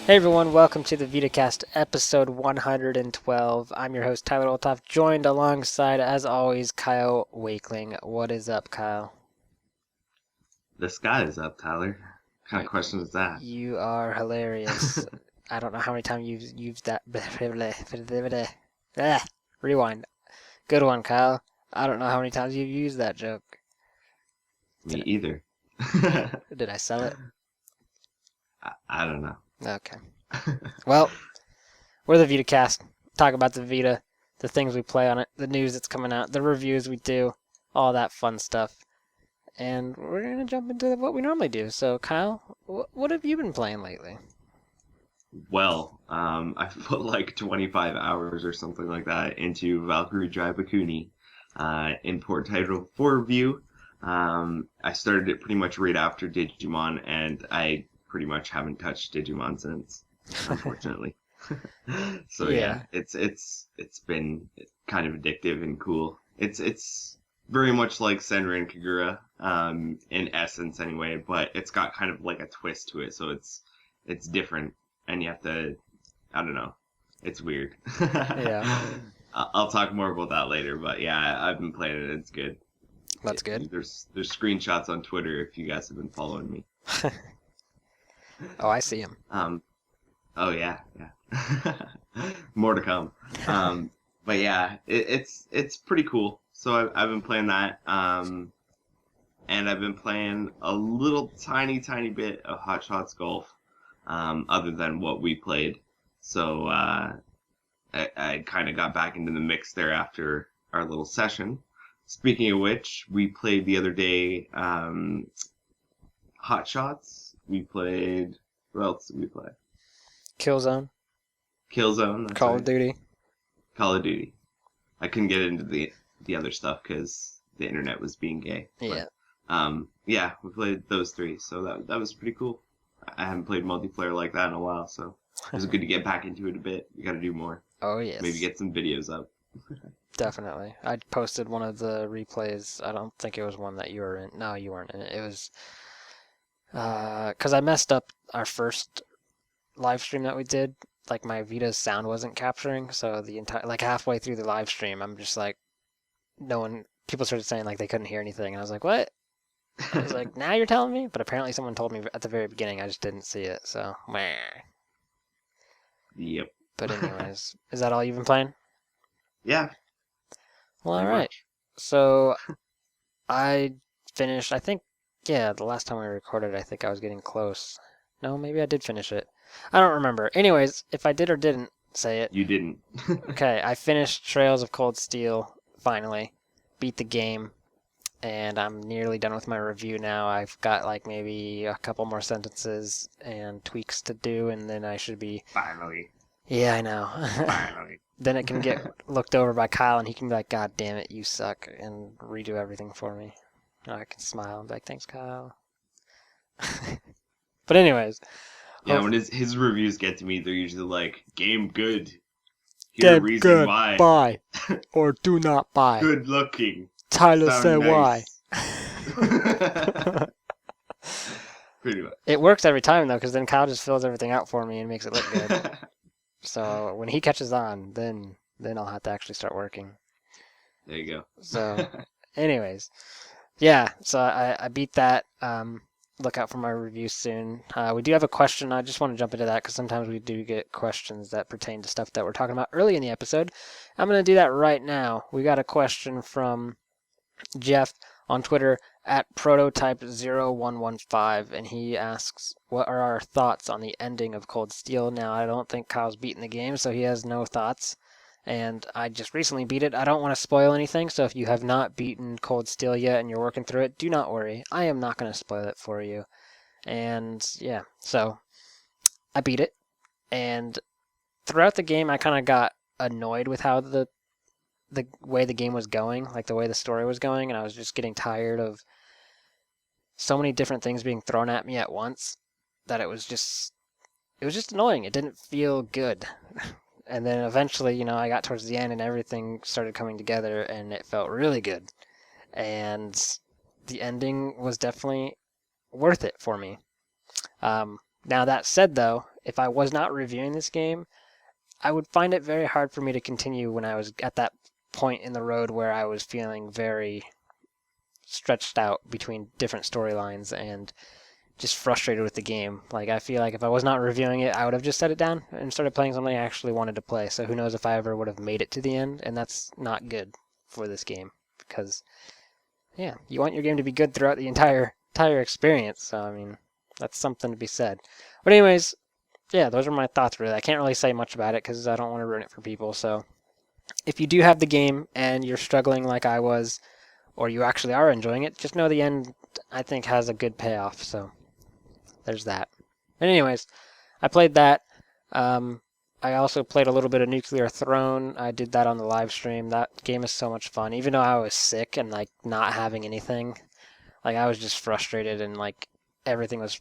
Hey everyone, welcome to the Vita Cast episode 112. I'm your host Tyler Oltoff, joined alongside, as always, Kyle Wakeling. What is up, Kyle? The sky is up, Tyler. What kind of question is that? You are hilarious. I don't know how many times you've used that. Rewind. Good one, Kyle. I don't know how many times you've used that joke. Me either. Did I sell it? I don't know. Okay. Well, we're the Vita Cast. Talk about the Vita, the things we play on it, the news that's coming out, the reviews we do, all that fun stuff. And we're going to jump into what we normally do. So, Kyle, what have you been playing lately? Well, I've put like 25 hours or something like that into Valkyrie Drive Bakuni, import title for review. I started it pretty much right after Digimon, and I pretty much haven't touched Digimon since, unfortunately. So yeah, it's been kind of addictive and cool. It's very much like Senran and Kagura, in essence anyway, but it's got kind of like a twist to it, so it's different, and you have to, I don't know, it's weird. Yeah. I'll talk more about that later, but yeah, I've been playing it. It's good. That's good. There's screenshots on Twitter if you guys have been following me. Oh, I see him. Oh yeah. More to come. But yeah, it's pretty cool. So I've been playing that, and I've been playing a little tiny bit of Hot Shots Golf, other than what we played. So I kind of got back into the mix there after our little session. Speaking of which, we played the other day, Hot Shots. We played, what else did we play? Killzone. Killzone. That's Call right. of Duty. Call of Duty. I couldn't get into the other stuff because the internet was being gay. Yeah. But, yeah, we played those three, so that was pretty cool. I haven't played multiplayer like that in a while, so it was good to get back into it a bit. We got to do more. Oh, yes. Maybe get some videos up. Definitely. I posted one of the replays. I don't think it was one that you were in. No, you weren't in it. It was because I messed up our first live stream that we did. Like my Vita's sound wasn't capturing, so the entire halfway through the live stream, I'm just like, people started saying like they couldn't hear anything, and I was like, what? I was like, now you're telling me? But apparently someone told me at the very beginning. I just didn't see it. So, meh. Yep. But anyways, is that all you've been playing? Yeah. Well, all pretty right. much. So I finished. I think, yeah, the last time we recorded, I think I was getting close. No, maybe I did finish it. I don't remember. Anyways, if I did or didn't say it, You didn't. okay, I finished Trails of Cold Steel finally. Beat the game. And I'm nearly done with my review now. I've got like maybe a couple more sentences and tweaks to do, and then I should be. Finally. Yeah, I know. Finally. Then it can get looked over by Kyle, and he can be like, God damn it, you suck, and redo everything for me. And I can smile and be like, thanks, Kyle. But anyways. Yeah, when his reviews get to me, they're usually like, game good. Here reason good. why. Buy. Or do not buy. Good looking. Tyler Sound said nice. why. Pretty much. It works every time, though, because then Kyle just fills everything out for me and makes it look good. So when he catches on, then I'll have to actually start working. There you go. So, anyways, yeah. So I beat that. Look out for my review soon. We do have a question. I just want to jump into that because sometimes we do get questions that pertain to stuff that we're talking about early in the episode. I'm going to do that right now. We got a question from Jeff on Twitter at prototype0115, and he asks, what are our thoughts on the ending of Cold Steel? Now, I don't think Kyle's beaten the game, so he has no thoughts, and I just recently beat it. I don't want to spoil anything, so if you have not beaten Cold Steel yet and you're working through it, do not worry. I am not going to spoil it for you. And yeah, so I beat it, and throughout the game I kind of got annoyed with how the way the game was going, like the way the story was going, and I was just getting tired of so many different things being thrown at me at once that it was just annoying. It didn't feel good. And then eventually, I got towards the end and everything started coming together and it felt really good. And the ending was definitely worth it for me. Now that said, though, if I was not reviewing this game, I would find it very hard for me to continue when I was at that point in the road where I was feeling very stretched out between different storylines and just frustrated with the game. Like, I feel like if I was not reviewing it, I would have just set it down and started playing something I actually wanted to play. So who knows if I ever would have made it to the end, and that's not good for this game because, yeah, you want your game to be good throughout the entire experience. So, I mean, that's something to be said. But anyways, yeah, those are my thoughts, really. I can't really say much about it because I don't want to ruin it for people. So if you do have the game and you're struggling like I was, or you actually are enjoying it, just know the end, I think, has a good payoff. So there's that. And anyways, I played that. I also played a little bit of Nuclear Throne. I did that on the live stream. That game is so much fun. Even though I was sick and like not having anything, like I was just frustrated and like everything was.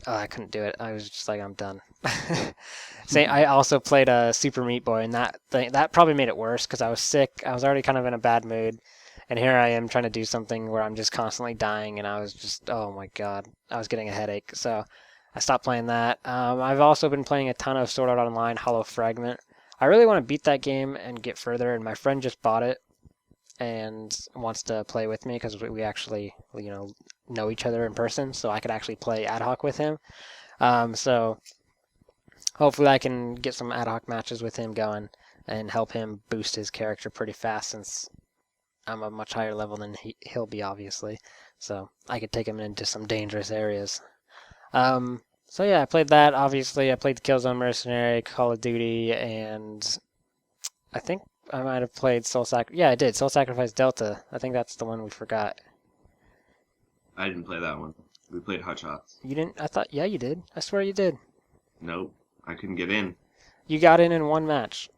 Oh, I couldn't do it. I was just like, I'm done. I also played a Super Meat Boy, and that probably made it worse because I was sick. I was already kind of in a bad mood, and here I am trying to do something where I'm just constantly dying, and I was just, oh my god, I was getting a headache. So I stopped playing that. I've also been playing a ton of Sword Art Online Hollow Fragment. I really want to beat that game and get further, and my friend just bought it and wants to play with me because we actually, know each other in person, so I could actually play ad hoc with him. So hopefully I can get some ad hoc matches with him going and help him boost his character pretty fast since I'm a much higher level than he'll be, obviously. So I could take him into some dangerous areas. So yeah, I played that. Obviously, I played the Killzone Mercenary, Call of Duty, and I think I might have played Soul Sacrifice. Yeah, I did. Soul Sacrifice Delta. I think that's the one we forgot. I didn't play that one. We played Hot Shots. You didn't? I thought, yeah, you did. I swear you did. Nope, I couldn't get in. You got in one match.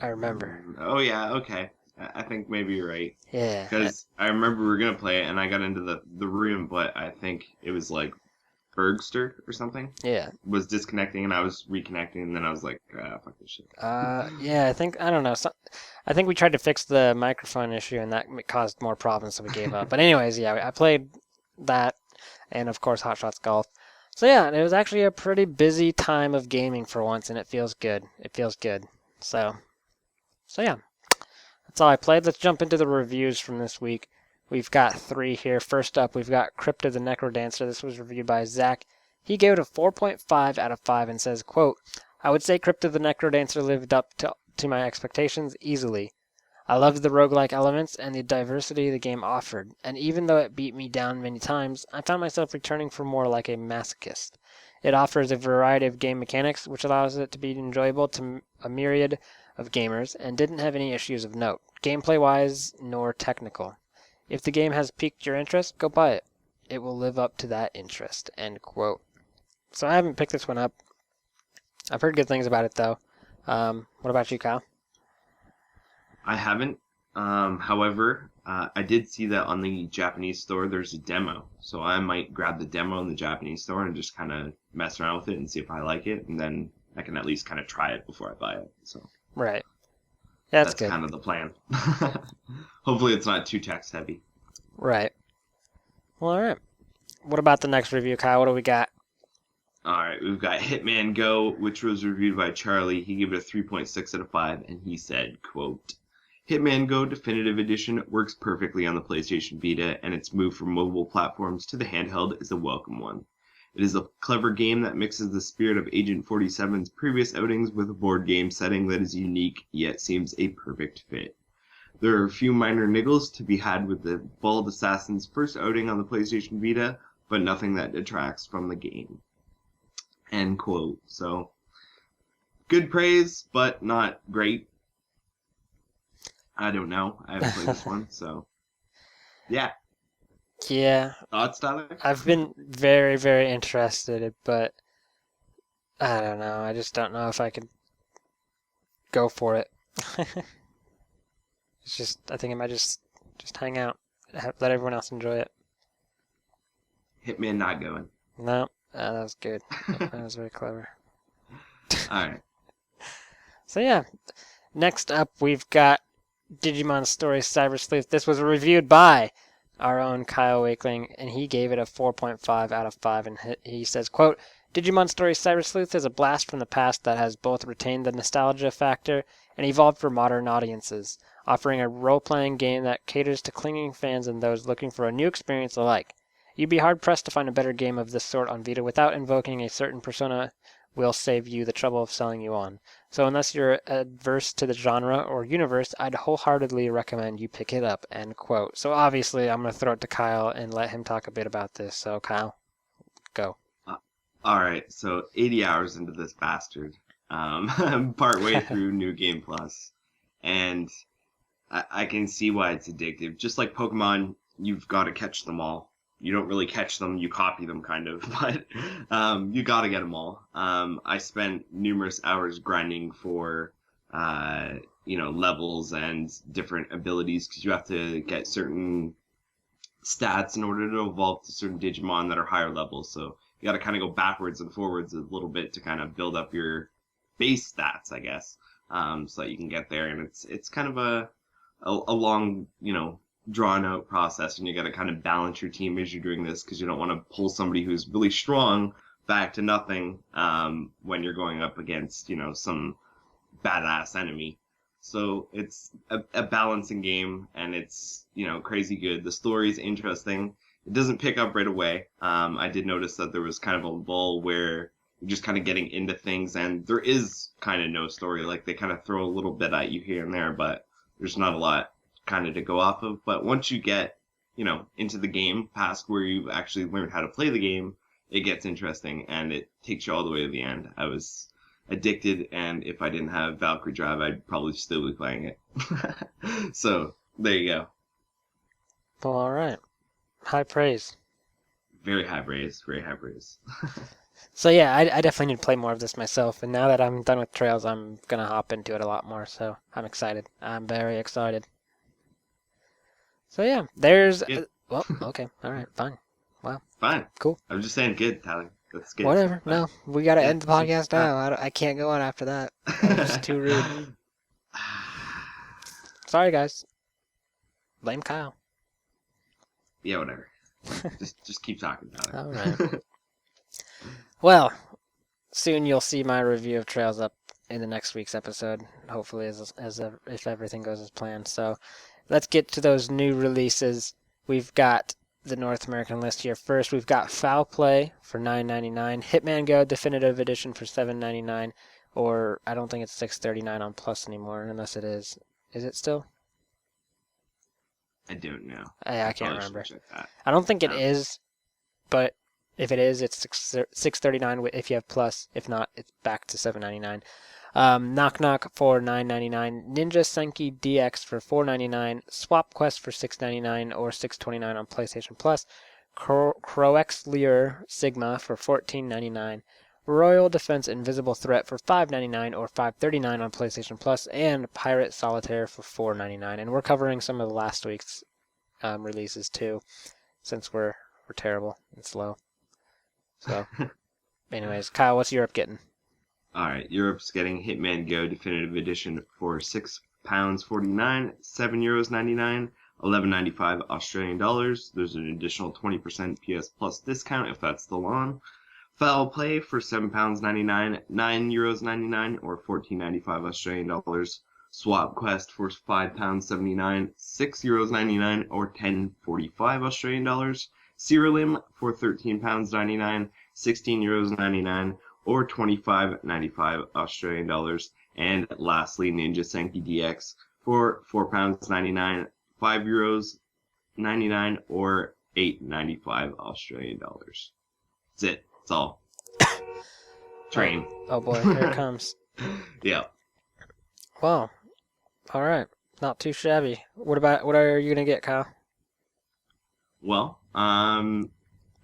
I remember. Oh yeah, okay. I think maybe you're right. Yeah. Because I remember we were gonna play it, and I got into the room, but I think it was like Bergster or something. Yeah. Was disconnecting, and I was reconnecting, and then I was like, fuck this shit. Yeah, I don't know. I think we tried to fix the microphone issue, and that caused more problems, so we gave up. But anyways, yeah, I played that, and of course, Hot Shots Golf. So yeah, it was actually a pretty busy time of gaming for once, and it feels good. It feels good. So yeah, that's all I played. Let's jump into the reviews from this week. We've got 3 here. First up, we've got Crypto the Necrodancer. This was reviewed by Zach. He gave it a 4.5 out of 5 and says, quote, I would say Crypto the Necrodancer lived up to my expectations easily. I loved the roguelike elements and the diversity the game offered, and even though it beat me down many times, I found myself returning for more like a masochist. It offers a variety of game mechanics, which allows it to be enjoyable to a myriad of gamers, and didn't have any issues of note, gameplay-wise nor technical. If the game has piqued your interest, go buy it. It will live up to that interest, end quote. So I haven't picked this one up. I've heard good things about it, though. What about you, Kyle? I haven't. However, I did see that on the Japanese store there's a demo, so I might grab the demo in the Japanese store and just kind of mess around with it and see if I like it, and then I can at least kind of try it before I buy it. So right. That's good. Kind of the plan. Hopefully it's not too text heavy. Right. Well, all right. What about the next review, Kyle? What do we got? All right, we've got Hitman Go, which was reviewed by Charlie. He gave it a 3.6 out of 5, and he said, quote, Hitman Go Definitive Edition works perfectly on the PlayStation Vita, and its move from mobile platforms to the handheld is a welcome one. It is a clever game that mixes the spirit of Agent 47's previous outings with a board game setting that is unique, yet seems a perfect fit. There are a few minor niggles to be had with the Bald Assassin's first outing on the PlayStation Vita, but nothing that detracts from the game. End quote. So, good praise, but not great. I don't know. I haven't played this one, so yeah. Yeah. Thoughts, Tyler? I've been very, very interested, but I don't know. I just don't know if I could go for it. It's just, I think I might just hang out, let everyone else enjoy it. Hitman not going. No, that was good. That was very clever. All right. So yeah, next up we've got Digimon Story Cyber Sleuth. This was reviewed by our own Kyle Wakeling, and he gave it a 4.5 out of 5, and he says, quote, Digimon Story Cyber Sleuth is a blast from the past that has both retained the nostalgia factor and evolved for modern audiences, offering a role-playing game that caters to clinging fans and those looking for a new experience alike. You'd be hard-pressed to find a better game of this sort on Vita without invoking a certain persona will save you the trouble of selling you on. So unless you're adverse to the genre or universe, I'd wholeheartedly recommend you pick it up, end quote. So obviously I'm going to throw it to Kyle and let him talk a bit about this. So Kyle, go. All right, so 80 hours into this bastard. I'm partway through New Game Plus, and I can see why it's addictive. Just like Pokemon, you've got to catch them all. You don't really catch them, you copy them kind of, but you got to get them all. I spent numerous hours grinding for, levels and different abilities because you have to get certain stats in order to evolve to certain Digimon that are higher levels. So you got to kind of go backwards and forwards a little bit to kind of build up your base stats, I guess, so that you can get there. And it's kind of a long, drawn out process, and you got to kind of balance your team as you're doing this because you don't want to pull somebody who's really strong back to nothing when you're going up against, some badass enemy. So it's a balancing game, and it's, crazy good. The story's interesting. It doesn't pick up right away. I did notice that there was kind of a lull where you're just kind of getting into things, and there is kind of no story. Like, they kind of throw a little bit at you here and there, but there's not a lot kind of to go off of. But once you get, into the game, past where you've actually learned how to play the game, it gets interesting, and it takes you all the way to the end. I was addicted, and if I didn't have Valkyrie Drive, I'd probably still be playing it. So, there you go. Well, all right. High praise. Very high praise, very high praise. So yeah, I definitely need to play more of this myself, and now that I'm done with Trails, I'm going to hop into it a lot more, so I'm excited. I'm very excited. So yeah, there's... well, okay, all right, fine. Wow. Fine. Cool. I'm just saying good, Tyler. That's good. Whatever. No, we got to end the podcast now. I can't go on after that. That's just too rude. Sorry, guys. Blame Kyle. Yeah, whatever. just keep talking, Tyler. All right. Well, soon you'll see my review of Trails up in the next week's episode. Hopefully, if everything goes as planned. So, let's get to those new releases. We've got the North American list here. First, we've got Foul Play for $9.99, Hitman Go Definitive Edition for $7.99, or I don't think it's $6.39 on Plus anymore, unless it is. Is it still? I don't know. I can't remember. Check that. I don't think it is, but if it is, it's $6.39 if you have Plus. If not, it's back to $7.99. Knock Knock for $9.99, Ninja Senki DX for $4.99, Swap Quest for $6.99 or $6.29 on PlayStation Plus, Croex Lure Sigma for $14.99, Royal Defense Invisible Threat for $5.99 or $5.39 on PlayStation Plus, and Pirate Solitaire for $4.99. And we're covering some of the last week's releases too, since we're terrible and slow. So, anyways, Kyle, what's Europe getting? All right, Europe's getting Hitman Go Definitive Edition for £6.49, €7.99, $11.95 Australian dollars. There's an additional 20% PS Plus discount if that's still on. Foul Play for £7.99, €9.99 or $14.95 Australian dollars. Swap Quest for £5.79, €6.99 or $10.45 Australian dollars. Serialim for £13.99, €16.99 or $25.95 Australian dollars. And lastly, Ninja Senki DX for £4.99, €5.99 or $8.95 Australian dollars. That's it. That's all. Train. Oh boy, here it comes. Yeah. Wow. All right. Not too shabby. What are you gonna get, Kyle? Well, I'm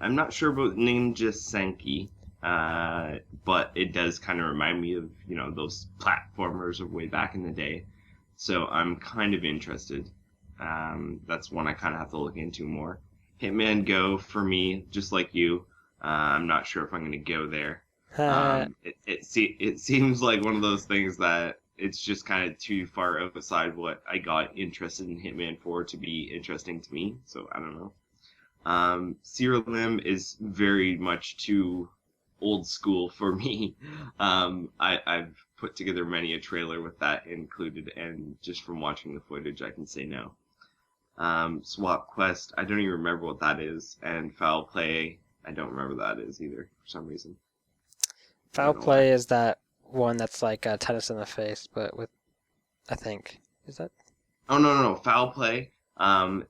not sure about Ninja Senki, but it does kind of remind me of, those platformers of way back in the day. So I'm kind of interested. That's one I kind of have to look into more. Hitman Go, for me, just like you, I'm not sure if I'm going to go there. It seems like one of those things that it's just kind of too far outside what I got interested in Hitman for to be interesting to me. So I don't know. Serialim is very much too old school for me. I've put together many a trailer with that included, and just from watching the footage, I can say no. Swap Quest, I don't even remember what that is, and Foul Play, I don't remember what that is either for some reason. I Foul don't know why. Play is that one that's like tennis in the face, but with, I think, is that? Oh no, Foul Play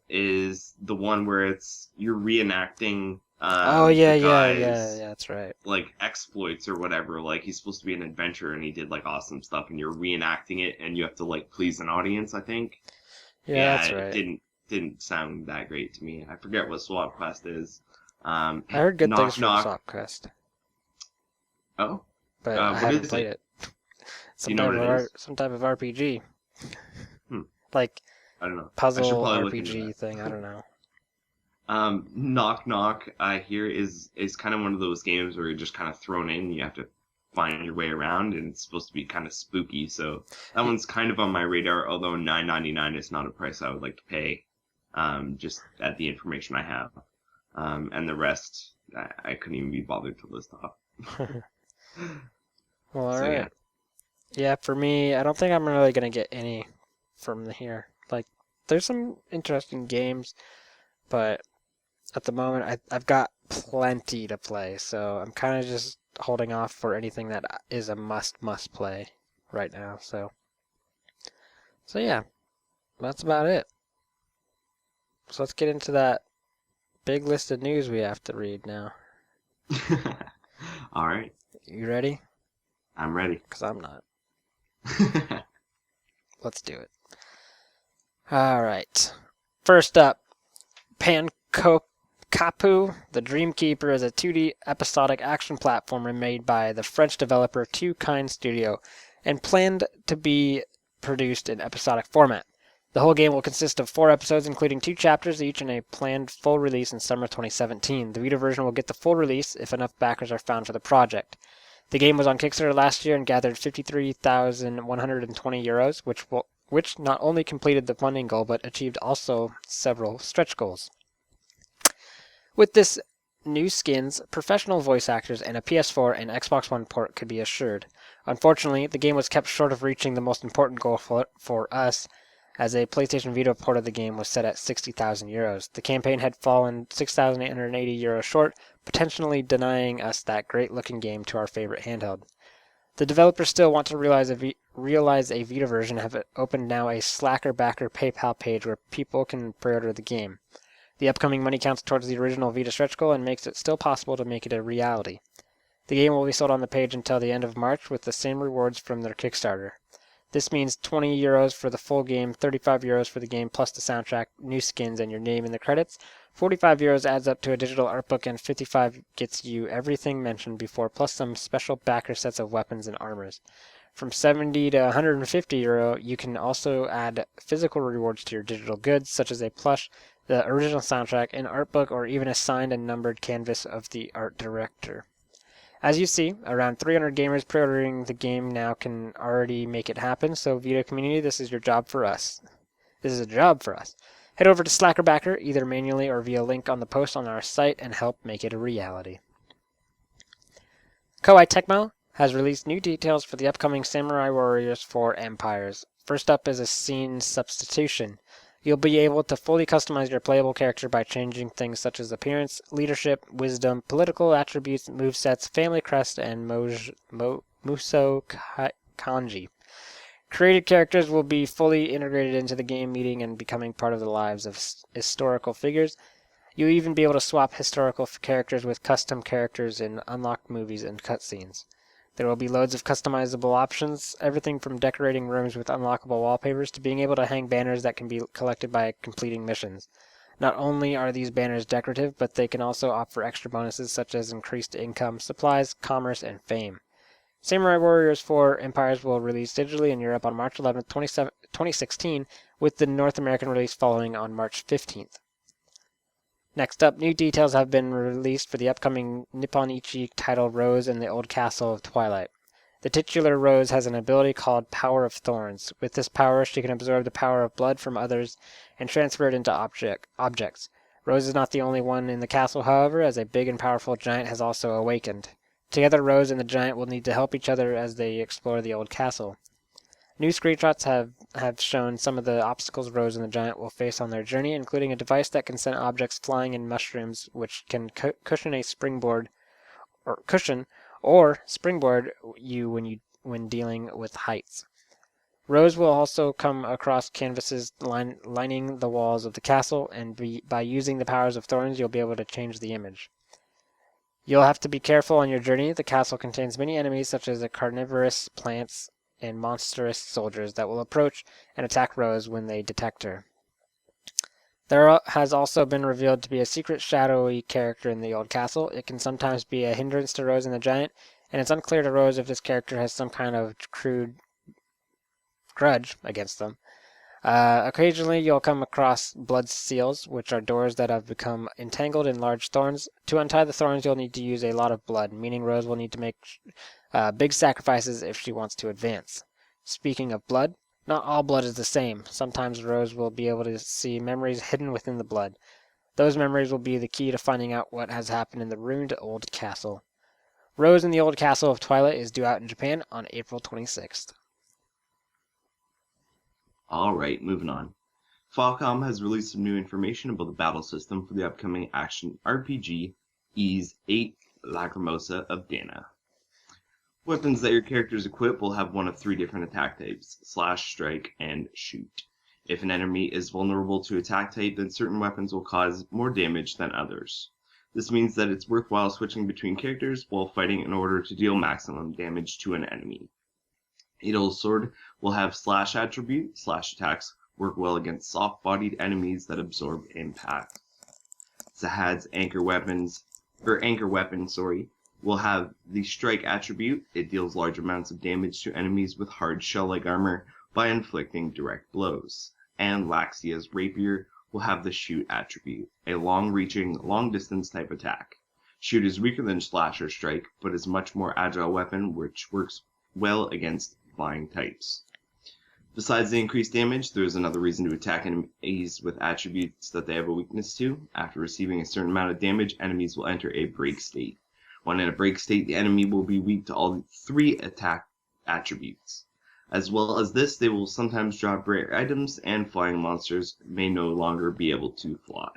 is the one where you're reenacting Oh the yeah, guy's that's right. like exploits or whatever. Like he's supposed to be an adventurer and he did like awesome stuff, and you're reenacting it, and you have to like please an audience, I think. Yeah, Yeah, that's it right. didn't sound that great to me. I forget what Swap Quest is. I heard good things Knock from Knock. Swap Quest, Oh, but I what haven't is played it? it. Do you know what it is? Some type of RPG, Hmm, like I don't know. I should puzzle probably look into RPG that. thing. I don't know. Knock Knock, I hear is kind of one of those games where you're just kind of thrown in. You have to find your way around, and it's supposed to be kind of spooky. So that one's kind of on my radar. Although $9.99 is not a price I would like to pay. Just at the information I have, and the rest I couldn't even be bothered to list off. Well, all So yeah. right. Yeah, for me, I don't think I'm really gonna get any from here. Like, there's some interesting games, but at the moment, I've got plenty to play, so I'm kind of just holding off for anything that is a must play right now. So yeah, that's about it. So let's get into that big list of news we have to read now. All right, You ready? I'm ready. Because I'm not. Let's do it. All right. First up, Pankokapu, The Dreamkeeper is a 2D episodic action platformer made by the French developer Two Kind Studio and planned to be produced in episodic format. The whole game will consist of 4 episodes, including 2 chapters each, and a planned full release in summer 2017. The Vita version will get the full release if enough backers are found for the project. The game was on Kickstarter last year and gathered €53,120, which not only completed the funding goal but achieved also several stretch goals. With this new skins, professional voice actors, and a PS4 and Xbox One port could be assured. Unfortunately, the game was kept short of reaching the most important goal for us, as a PlayStation Vita port of the game was set at €60,000. The campaign had fallen €6,880 short, potentially denying us that great-looking game to our favorite handheld. The developers still want to realize a Vita version, have opened now a Slacker Backer PayPal page where people can pre-order the game. The upcoming money counts towards the original Vita stretch goal and makes it still possible to make it a reality. The game will be sold on the page until the end of March with the same rewards from their Kickstarter. This means €20 for the full game, €35 for the game plus the soundtrack, new skins, and your name in the credits. €45 adds up to a digital art book, and $55 gets you everything mentioned before, plus some special backer sets of weapons and armors. From €70 to €150, you can also add physical rewards to your digital goods, such as a plush, the original soundtrack, an art book, or even a signed and numbered canvas of the art director. As you see, around 300 gamers pre-ordering the game now can already make it happen, so Vita community, this is your job for us. This is a job for us. Head over to Slackerbacker, either manually or via link on the post on our site, and help make it a reality. Koei Tecmo has released new details for the upcoming Samurai Warriors 4 Empires. First up is a scene substitution. You'll be able to fully customize your playable character by changing things such as appearance, leadership, wisdom, political attributes, movesets, family crest, and Muso Kanji. Created characters will be fully integrated into the game, meeting and becoming part of the lives of historical figures. You'll even be able to swap historical characters with custom characters in unlocked movies and cutscenes. There will be loads of customizable options, everything from decorating rooms with unlockable wallpapers to being able to hang banners that can be collected by completing missions. Not only are these banners decorative, but they can also offer extra bonuses such as increased income, supplies, commerce, and fame. Samurai Warriors 4 Empires will release digitally in Europe on March 11, 2016, with the North American release following on March 15th. Next up, new details have been released for the upcoming Nippon Ichi title Rose in the Old Castle of Twilight. The titular Rose has an ability called Power of Thorns. With this power, she can absorb the power of blood from others and transfer it into objects. Rose is not the only one in the castle, however, as a big and powerful giant has also awakened. Together, Rose and the giant will need to help each other as they explore the old castle. New screenshots have shown some of the obstacles Rose and the giant will face on their journey, including a device that can send objects flying in mushrooms, which can cushion or springboard you when dealing with heights. Rose will also come across canvases lining the walls of the castle, and by using the powers of thorns, you'll be able to change the image. You'll have to be careful on your journey. The castle contains many enemies, such as the carnivorous plants and monstrous soldiers that will approach and attack Rose when they detect her. There has also been revealed to be a secret shadowy character in the old castle. It can sometimes be a hindrance to Rose and the giant, and it's unclear to Rose if this character has some kind of crude grudge against them. Occasionally, you'll come across blood seals, which are doors that have become entangled in large thorns. To untie the thorns, you'll need to use a lot of blood, meaning Rose will need to make big sacrifices if she wants to advance. Speaking of blood, not all blood is the same. Sometimes Rose will be able to see memories hidden within the blood. Those memories will be the key to finding out what has happened in the ruined old castle. Rose in the Old Castle of Twilight is due out in Japan on April 26th. Alright, moving on. Falcom has released some new information about the battle system for the upcoming action RPG Ys 8 Lacrimosa of Dana. Weapons that your characters equip will have one of three different attack types: slash, strike, and shoot. If an enemy is vulnerable to attack type, then certain weapons will cause more damage than others. This means that it's worthwhile switching between characters while fighting in order to deal maximum damage to an enemy. Edel's sword will have slash attribute. Slash attacks work well against soft-bodied enemies that absorb impact. Zahad's anchor weapon, will have the strike attribute. It deals large amounts of damage to enemies with hard shell-like armor by inflicting direct blows. And Laxia's rapier will have the shoot attribute, a long-reaching, long-distance type attack. Shoot is weaker than slash or strike, but is a much more agile weapon which works well against flying types. Besides the increased damage, there is another reason to attack enemies with attributes that they have a weakness to. After receiving a certain amount of damage, enemies will enter a break state. When in a break state, the enemy will be weak to all three attack attributes. As well as this, they will sometimes drop rare items, and flying monsters may no longer be able to fly.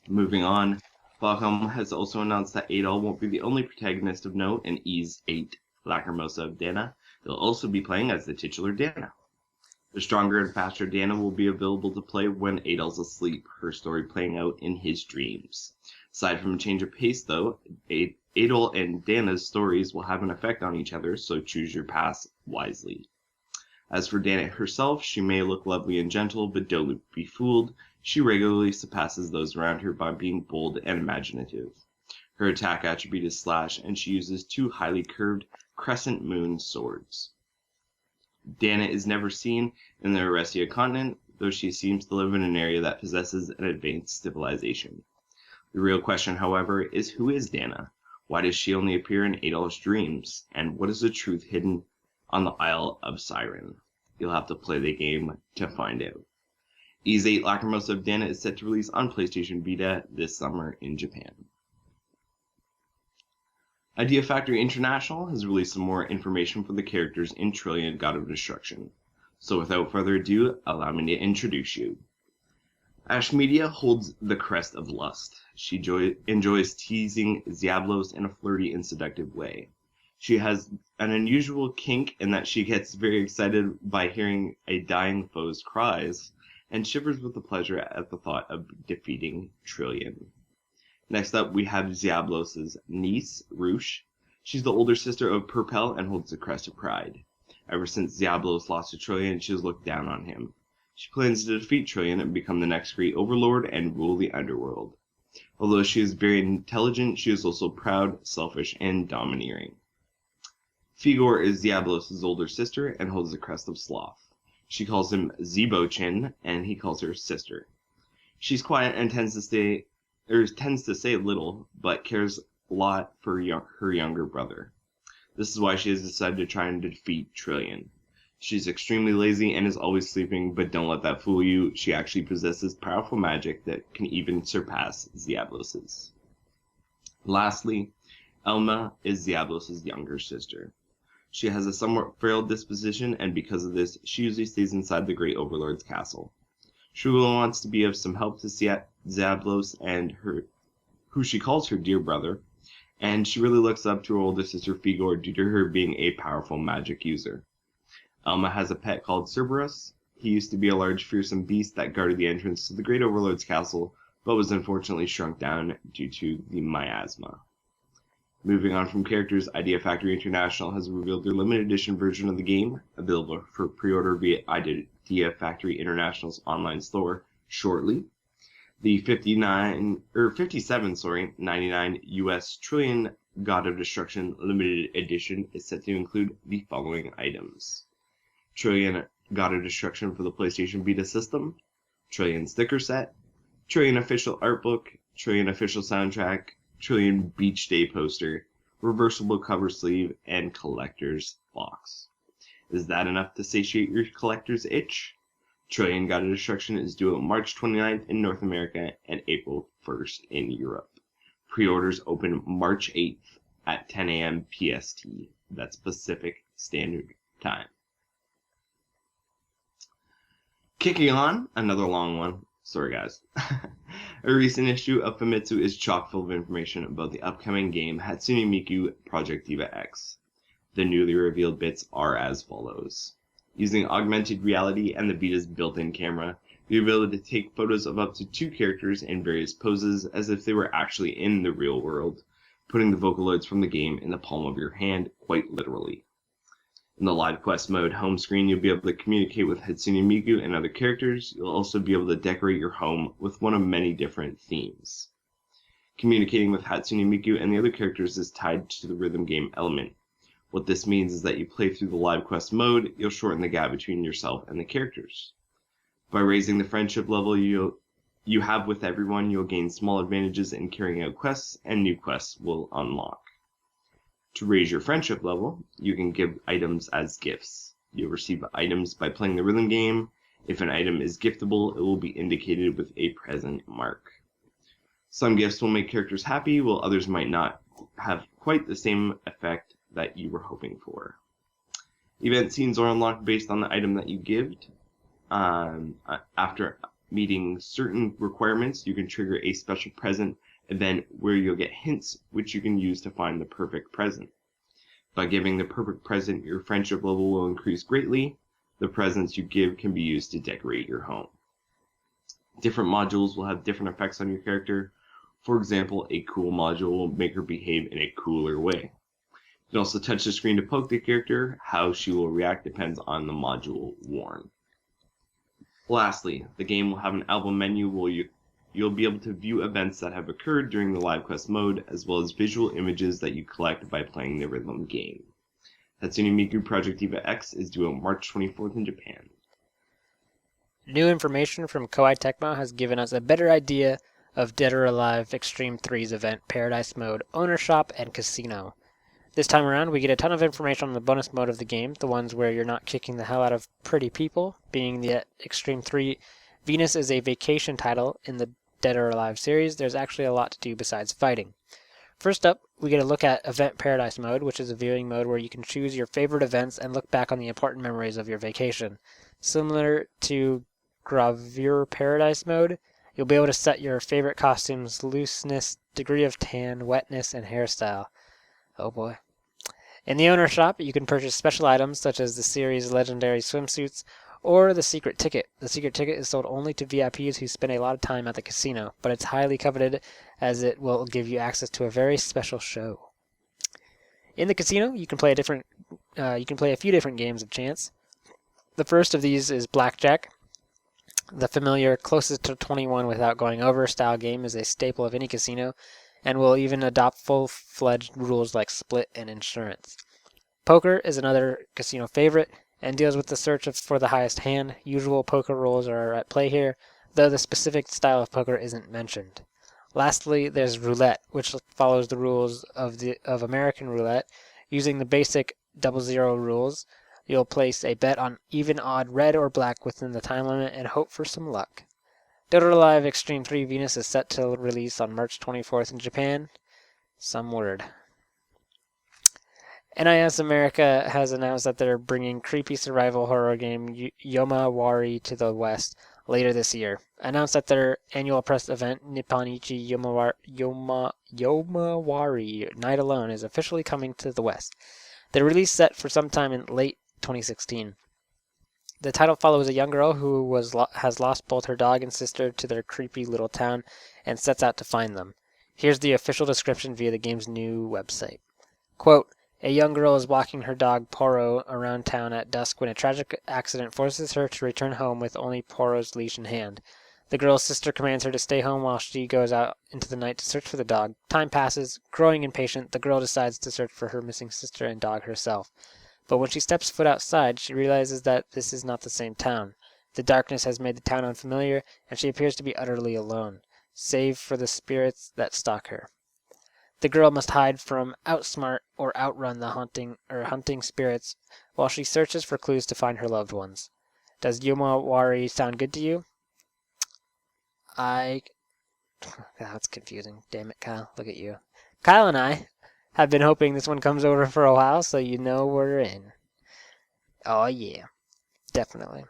Moving on, Falcom has also announced that Adol won't be the only protagonist of note in Ys 8 Lacrimosa of Dana. They'll also be playing as the titular Dana. The stronger and faster Dana will be available to play when Adol's asleep, her story playing out in his dreams. Aside from a change of pace, though, Adol and Dana's stories will have an effect on each other, so choose your paths wisely. As for Dana herself, she may look lovely and gentle, but don't be fooled. She regularly surpasses those around her by being bold and imaginative. Her attack attribute is slash, and she uses two highly curved crescent moon swords. Dana is never seen in the Eresia continent, though she seems to live in an area that possesses an advanced civilization. The real question, however, is who is Dana? Why does she only appear in Adolf's dreams? And what is the truth hidden on the Isle of Siren? You'll have to play the game to find out. Ys 8 Lacrimosa of Dana is set to release on PlayStation Vita this summer in Japan. Idea Factory International has released some more information for the characters in Trillion God of Destruction. So without further ado, allow me to introduce you. Ash Media holds the crest of lust. She enjoys teasing Diablos in a flirty and seductive way. She has an unusual kink in that she gets very excited by hearing a dying foe's cries, and shivers with the pleasure at the thought of defeating Trillion. Next up, we have Diablos' niece, Roosh. She's the older sister of Purpel and holds the crest of pride. Ever since Diablos lost to Trillion, she has looked down on him. She plans to defeat Trillion and become the next great overlord and rule the underworld. Although she is very intelligent, she is also proud, selfish, and domineering. Figor is Diablos' older sister and holds the crest of Sloth. She calls him Zebochin, and he calls her sister. She's quiet and tends to say little, but cares a lot for her younger brother. This is why she has decided to try and defeat Trillion. She's extremely lazy and is always sleeping, but don't let that fool you. She actually possesses powerful magic that can even surpass Diablos's. Lastly, Elma is Diablos' younger sister. She has a somewhat frail disposition, and because of this, she usually stays inside the Great Overlord's castle. She really wants to be of some help to Diablos and who she calls her dear brother, and she really looks up to her older sister Figor due to her being a powerful magic user. Elma has a pet called Cerberus. He used to be a large, fearsome beast that guarded the entrance to the Great Overlord's castle, but was unfortunately shrunk down due to the miasma. Moving on from characters, Idea Factory International has revealed their limited edition version of the game, available for pre-order via Idea Factory International's online store shortly. The 99 US Trillion God of Destruction limited edition is set to include the following items: Trillion God of Destruction for the PlayStation Vita system, Trillion sticker set, Trillion official art book, Trillion official soundtrack, Trillion Beach Day poster, reversible cover sleeve, and collector's box. Is that enough to satiate your collector's itch? Trillion God of Destruction is due on March 29th in North America and April 1st in Europe. Pre-orders open March 8th at 10 a.m. PST. That's Pacific Standard Time. Kicking on, another long one. Sorry, guys. A recent issue of Famitsu is chock full of information about the upcoming game Hatsune Miku Project Diva X. The newly revealed bits are as follows. Using augmented reality and the Vita's built-in camera, the ability to take photos of up to 2 characters in various poses as if they were actually in the real world, putting the Vocaloids from the game in the palm of your hand, quite literally. In the live quest mode home screen, you'll be able to communicate with Hatsune Miku and other characters. You'll also be able to decorate your home with one of many different themes. Communicating with Hatsune Miku and the other characters is tied to the rhythm game element. What this means is that you play through the live quest mode, you'll shorten the gap between yourself and the characters. By raising the friendship level you have with everyone, you'll gain small advantages in carrying out quests, and new quests will unlock. To raise your friendship level, you can give items as gifts. You'll receive items by playing the rhythm game. If an item is giftable, it will be indicated with a present mark. Some gifts will make characters happy, while others might not have quite the same effect that you were hoping for. Event scenes are unlocked based on the item that you give. After meeting certain requirements, you can trigger a special present event where you'll get hints which you can use to find the perfect present. By giving the perfect present, your friendship level will increase greatly. The presents you give can be used to decorate your home. Different modules will have different effects on your character. For example, a cool module will make her behave in a cooler way. You can also touch the screen to poke the character. How she will react depends on the module worn. Lastly, the game will have an album menu where you'll be able to view events that have occurred during the live quest mode, as well as visual images that you collect by playing the rhythm game. Hatsune Miku Project Diva X is due on March 24th in Japan. New information from Koei Tecmo has given us a better idea of Dead or Alive Extreme 3's event Paradise Mode, Owner Shop, and Casino. This time around, we get a ton of information on the bonus mode of the game, the ones where you're not kicking the hell out of pretty people, being the Extreme 3. Venus is a vacation title in the Dead or Alive series. There's actually a lot to do besides fighting. First up, we get a look at Event Paradise Mode, which is a viewing mode where you can choose your favorite events and look back on the important memories of your vacation. Similar to Gravure Paradise Mode, you'll be able to set your favorite costumes, looseness, degree of tan, wetness, and hairstyle. Oh boy. In the owner shop, you can purchase special items such as the series' legendary swimsuits or the secret ticket. The secret ticket is sold only to VIPs who spend a lot of time at the casino, but it's highly coveted as it will give you access to a very special show. In the casino, you can play a few different games of chance. The first of these is Blackjack. The familiar closest to 21 without going over style game is a staple of any casino, and will even adopt full-fledged rules like split and insurance. Poker is another casino favorite, and deals with the search for the highest hand. Usual poker rules are at play here, though the specific style of poker isn't mentioned. Lastly, there's roulette, which follows the rules of American roulette. Using the basic 00 rules, you'll place a bet on even, odd, red, or black within the time limit and hope for some luck. Dead or Alive Extreme 3 Venus is set to release on March 24th in Japan. Some word. NIS America has announced that they're bringing creepy survival horror game Yomawari to the West later this year. Announced at their annual press event, Nipponichi Yomawari Night Alone is officially coming to the West. The release set for sometime in late 2016. The title follows a young girl who has lost both her dog and sister to their creepy little town and sets out to find them. Here's the official description via the game's new website. Quote, a young girl is walking her dog Poro around town at dusk when a tragic accident forces her to return home with only Poro's leash in hand. The girl's sister commands her to stay home while she goes out into the night to search for the dog. Time passes. Growing impatient, the girl decides to search for her missing sister and dog herself. But when she steps foot outside, she realizes that this is not the same town. The darkness has made the town unfamiliar, and she appears to be utterly alone, save for the spirits that stalk her. The girl must hide from, outsmart, or outrun the hunting spirits while she searches for clues to find her loved ones. Does Yomawari sound good to you? That's confusing. Damn it, Kyle. Look at you. Kyle and I have been hoping this one comes over for a while, so you know we're in. Oh, yeah. Definitely.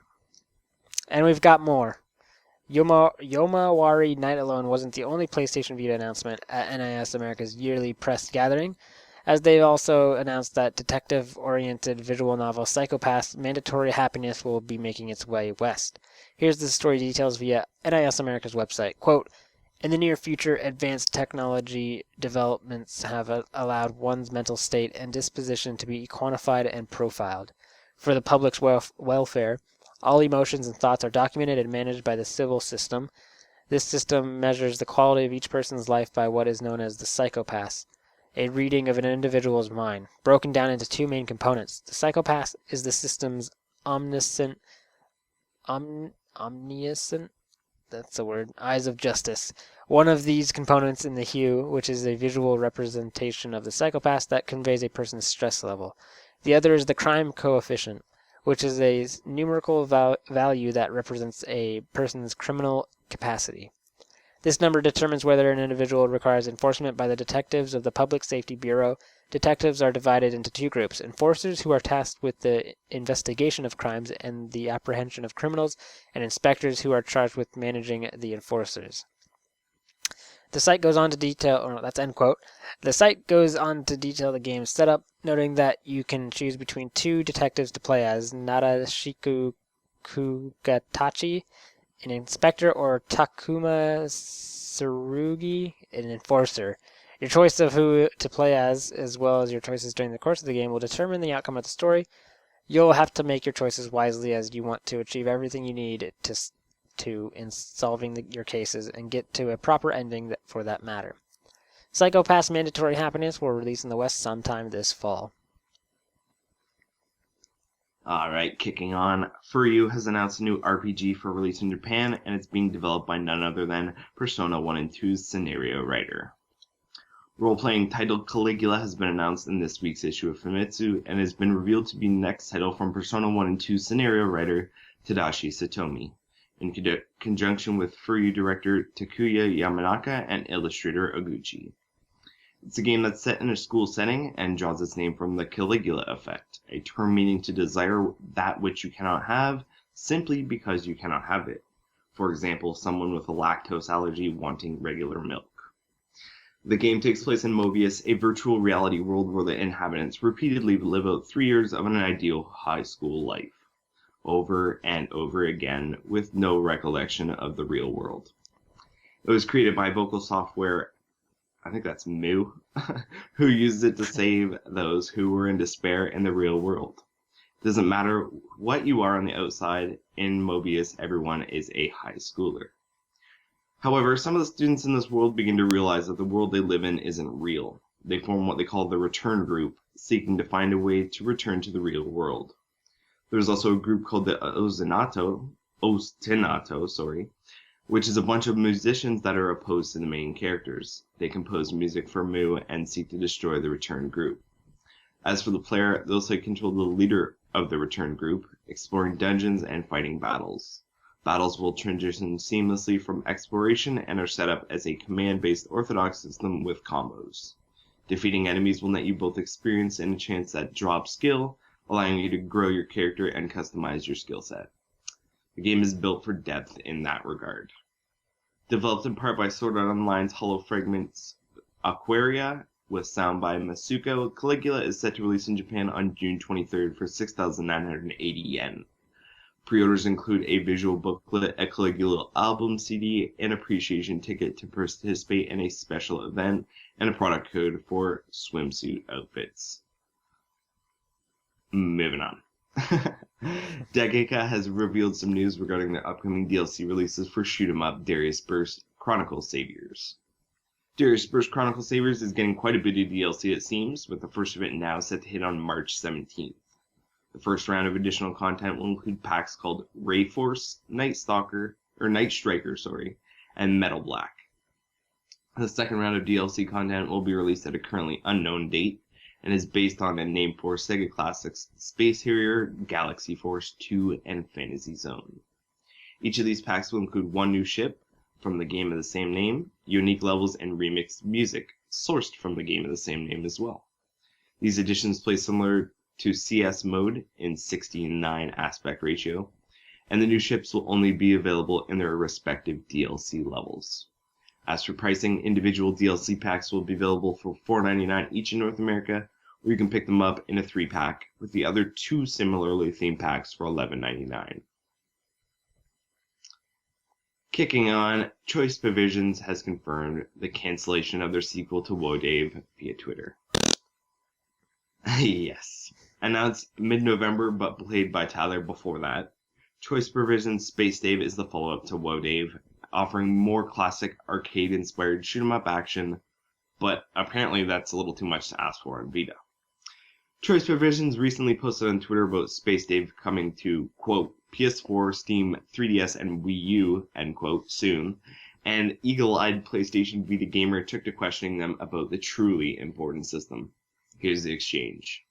And we've got more. Yomawari Night Alone wasn't the only PlayStation Vita announcement at NIS America's yearly press gathering, as they also announced that detective-oriented visual novel Psychopath's Mandatory Happiness will be making its way west. Here's the story details via NIS America's website. Quote, in the near future, advanced technology developments have allowed one's mental state and disposition to be quantified and profiled. For the public's welfare, all emotions and thoughts are documented and managed by the civil system. This system measures the quality of each person's life by what is known as the psychopath, a reading of an individual's mind, broken down into two main components. The psychopath is the system's omniscient, that's the word, eyes of justice. One of these components in the hue, which is a visual representation of the psychopath that conveys a person's stress level. The other is the crime coefficient, which is a numerical value that represents a person's criminal capacity. This number determines whether an individual requires enforcement by the detectives of the Public Safety Bureau. Detectives are divided into two groups: enforcers, who are tasked with the investigation of crimes and the apprehension of criminals, and inspectors, who are charged with managing the enforcers. The site goes on to detail, that's end quote. The site goes on to detail the game's setup, noting that you can choose between two detectives to play as: Nadashiku Kugatachi, an inspector, or Takuma Tsurugi, an enforcer. Your choice of who to play as well as your choices during the course of the game, will determine the outcome of the story. You'll have to make your choices wisely, as you want to achieve everything you need to in solving your cases and get to a proper ending for that matter. Psychopath's Mandatory Happiness will release in the West sometime this fall. Alright, kicking on. Furyu has announced a new RPG for release in Japan, and it's being developed by none other than Persona 1 and 2's scenario writer. Role-playing title Caligula has been announced in this week's issue of Famitsu, and has been revealed to be the next title from Persona 1 and 2 scenario writer Tadashi Satomi, in conjunction with Furyu director Takuya Yamanaka and illustrator Oguchi. It's a game that's set in a school setting and draws its name from the Caligula effect, a term meaning to desire that which you cannot have simply because you cannot have it. For example, someone with a lactose allergy wanting regular milk. The game takes place in Mobius, a virtual reality world where the inhabitants repeatedly live out 3 years of an ideal high school life, over and over again, with no recollection of the real world. It was created by vocal software, I think that's Mu, who used it to save those who were in despair in the real world. It doesn't matter what you are on the outside, in Mobius everyone is a high schooler. However, some of the students in this world begin to realize that the world they live in isn't real. They form what they call the Return Group, seeking to find a way to return to the real world. There's also a group called the Ostinato, which is a bunch of musicians that are opposed to the main characters. They compose music for Mu and seek to destroy the Return Group. As for the player, they'll take control of the leader of the Return Group, exploring dungeons and fighting battles. Battles will transition seamlessly from exploration and are set up as a command-based orthodox system with combos. Defeating enemies will net you both experience and a chance at drop skill, allowing you to grow your character and customize your skill set. The game is built for depth in that regard. Developed in part by Sword Art Online's Hollow Fragments Aquaria, with sound by Masuko, Caligula is set to release in Japan on June 23rd for 6,980 yen. Pre-orders include a visual booklet, a Caligula album CD, an appreciation ticket to participate in a special event, and a product code for swimsuit outfits. Moving on. Degeka has revealed some news regarding their upcoming DLC releases for Shoot 'em Up Darius Burst Chronicle Saviors. Darius Burst Chronicle Saviors is getting quite a bit of DLC, it seems, with the first of it now set to hit on March 17th. The first round of additional content will include packs called Ray Force, Night Striker, and Metal Black. The second round of DLC content will be released at a currently unknown date, and is based on a name for Sega Classics Space Harrier, Galaxy Force 2, and Fantasy Zone. Each of these packs will include one new ship from the game of the same name, unique levels, and remixed music, sourced from the game of the same name as well. These additions play similar to CS mode in 69 aspect ratio, and the new ships will only be available in their respective DLC levels. As for pricing, individual DLC packs will be available for $4.99 each in North America, or you can pick them up in a 3-pack, with the other 2 similarly themed packs for $11.99. Kicking on, Choice Provisions has confirmed the cancellation of their sequel to Woe Dave via Twitter. Yes. Announced mid-November but played by Tyler before that, Choice Provisions Space Dave is the follow-up to Woe Dave, offering more classic arcade-inspired shoot-'em-up action, but apparently that's a little too much to ask for on Vita. Choice Provisions recently posted on Twitter about Space Dave coming to, quote, PS4, Steam, 3DS, and Wii U, end quote, soon, and eagle-eyed PlayStation Vita gamer took to questioning them about the truly important system. Here's the exchange.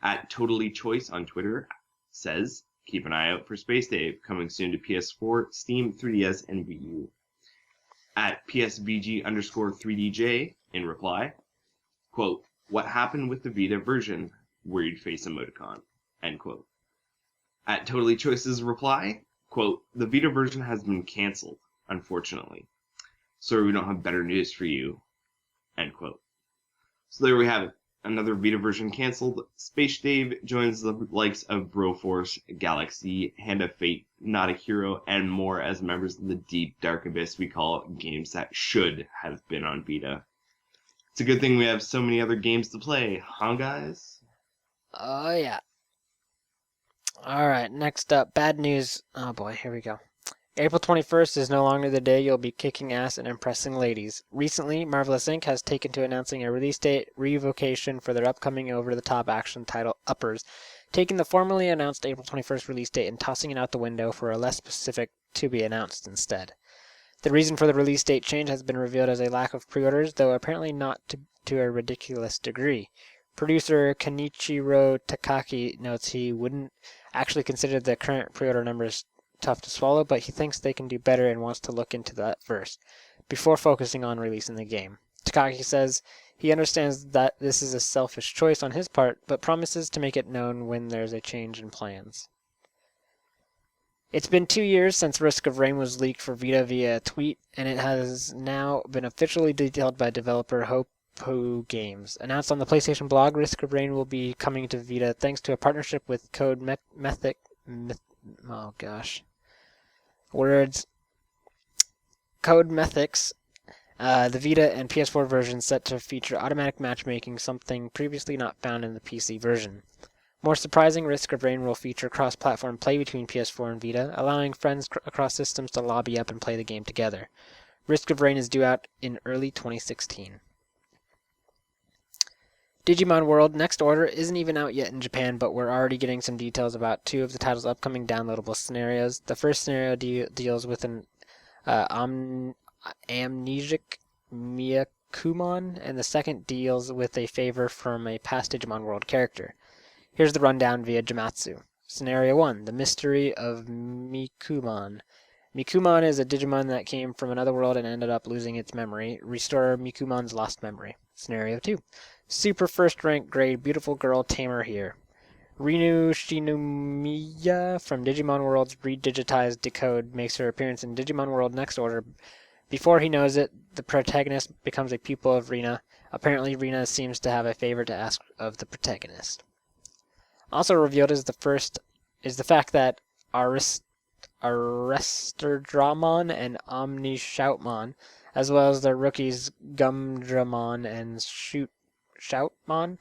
At Totally Choice on Twitter says, keep an eye out for Space Dave, coming soon to PS4, Steam, 3DS, and Wii U. At PSVG_3DJ, in reply, quote, what happened with the Vita version? Worried face emoticon, end quote. At Totally Choice's reply, quote, the Vita version has been cancelled, unfortunately. Sorry we don't have better news for you, end quote. So there we have it. Another Vita version cancelled. Space Dave joins the likes of Broforce, Galaxy, Hand of Fate, Not a Hero, and more as members of the deep, dark abyss we call games that should have been on Vita. It's a good thing we have so many other games to play, huh guys? Oh, yeah. Alright, next up, bad news. Oh boy, here we go. April 21st is no longer the day you'll be kicking ass and impressing ladies. Recently, Marvelous Inc. has taken to announcing a release date revocation for their upcoming over-the-top action title, Uppers, taking the formally announced April 21st release date and tossing it out the window for a less specific to-be-announced instead. The reason for the release date change has been revealed as a lack of pre-orders, though apparently not to a ridiculous degree. Producer Kenichiro Takaki notes he wouldn't actually consider the current pre-order numbers tough to swallow, but he thinks they can do better and wants to look into that first, before focusing on releasing the game. Takaki says he understands that this is a selfish choice on his part, but promises to make it known when there's a change in plans. It's been 2 years since Risk of Rain was leaked for Vita via a tweet, and it has now been officially detailed by developer Hopu Games. Announced on the PlayStation blog, Risk of Rain will be coming to Vita thanks to a partnership with Code Methics. The Vita and PS4 versions set to feature automatic matchmaking, something previously not found in the PC version. More surprising, Risk of Rain will feature cross-platform play between PS4 and Vita, allowing friends across systems to lobby up and play the game together. Risk of Rain is due out in early 2016. Digimon World Next Order isn't even out yet in Japan, but we're already getting some details about 2 of the title's upcoming downloadable scenarios. The first scenario deals with an amnesic Myakumon, and the second deals with a favor from a past Digimon World character. Here's the rundown via Jamatsu. Scenario 1, The Mystery of Mikumon. Mikumon is a Digimon that came from another world and ended up losing its memory. Restore Mikumon's lost memory. Scenario 2. Super first rank grade beautiful girl tamer here. Rinu Shinomiya from Digimon World's Redigitized Decode makes her appearance in Digimon World Next Order. Before he knows it, the protagonist becomes a pupil of Rina. Apparently, Rina seems to have a favor to ask of the protagonist. Also revealed is the fact that Arresterdramon and Omnishoutmon, as well as their rookies Gumdramon and Shoutmon,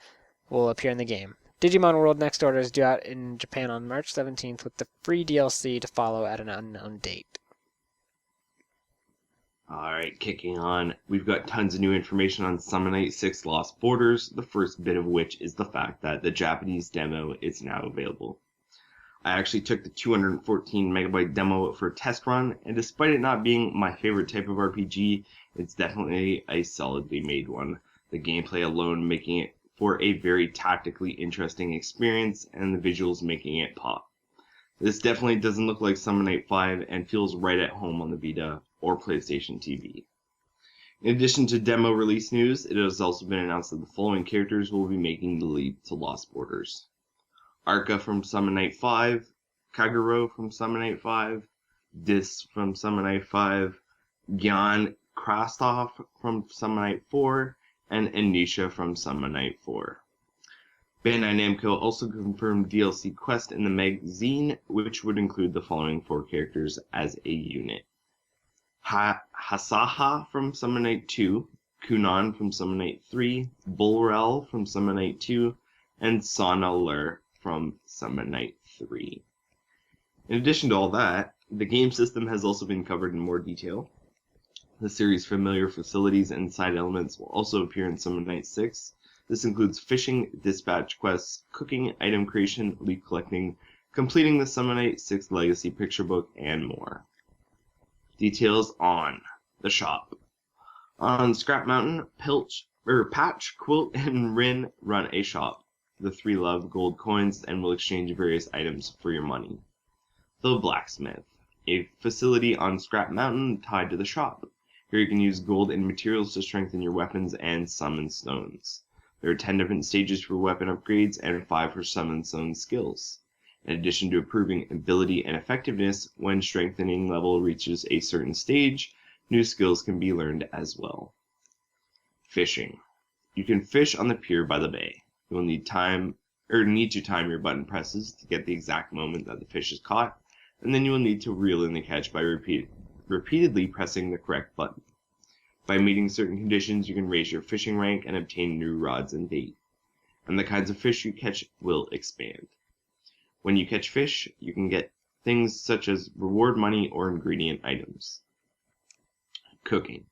will appear in the game. Digimon World Next Order is due out in Japan on March 17th, with the free DLC to follow at an unknown date. Alright, kicking on. We've got tons of new information on Summonite 6 Lost Borders, the first bit of which is the fact that the Japanese demo is now available. I actually took the 214 megabyte demo for a test run, and despite it not being my favorite type of RPG, it's definitely a solidly made one. The gameplay alone making it for a very tactically interesting experience, and the visuals making it pop. This definitely doesn't look like Summonite 5 and feels right at home on the Vita or PlayStation TV. In addition to demo release news, it has also been announced that the following characters will be making the leap to Lost Borders. Arca from Summonite 5, Kagero from Summonite 5, Dis from Summonite 5, Gyan Krastov from Summonite 4, and Anisha from Summonite 4. Bandai Namco also confirmed DLC quest in the magazine, which would include the following 4 characters as a unit. Hasaha from Summonite 2, Kunan from Summonite 3, Bulrel from Summonite 2, and Sonalur from Summonite 3. In addition to all that, the game system has also been covered in more detail. The series' familiar facilities and side elements will also appear in Summonite 6. This includes fishing, dispatch quests, cooking, item creation, leaf collecting, completing the Summonite 6 Legacy picture book, and more. Details on the shop. On Scrap Mountain, Patch, Quilt, and Rin run a shop. The 3 love gold coins and will exchange various items for your money. The Blacksmith, a facility on Scrap Mountain tied to the shop. Here you can use gold and materials to strengthen your weapons and summon stones. There are 10 different stages for weapon upgrades and 5 for summon stone skills. In addition to improving ability and effectiveness, when strengthening level reaches a certain stage, new skills can be learned as well. Fishing. You can fish on the pier by the bay. You will need to time your button presses to get the exact moment that the fish is caught, and then you will need to reel in the catch by repeatedly pressing the correct button. By meeting certain conditions, you can raise your fishing rank and obtain new rods and bait, and the kinds of fish you catch will expand. When you catch fish, you can get things such as reward money or ingredient items. Cooking.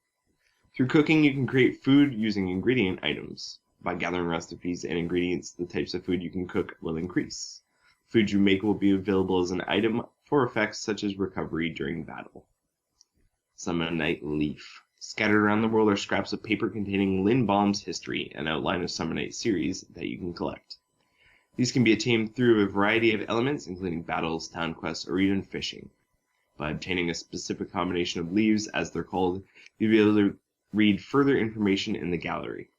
Through cooking, you can create food using ingredient items. By gathering recipes and ingredients, the types of food you can cook will increase. Food you make will be available as an item for effects such as recovery during battle. Summonite Leaf. Scattered around the world are scraps of paper containing Lin Baum's history and outline of Summonite series that you can collect. These can be attained through a variety of elements, including battles, town quests, or even fishing. By obtaining a specific combination of leaves, as they're called, you'll be able to read further information in the gallery.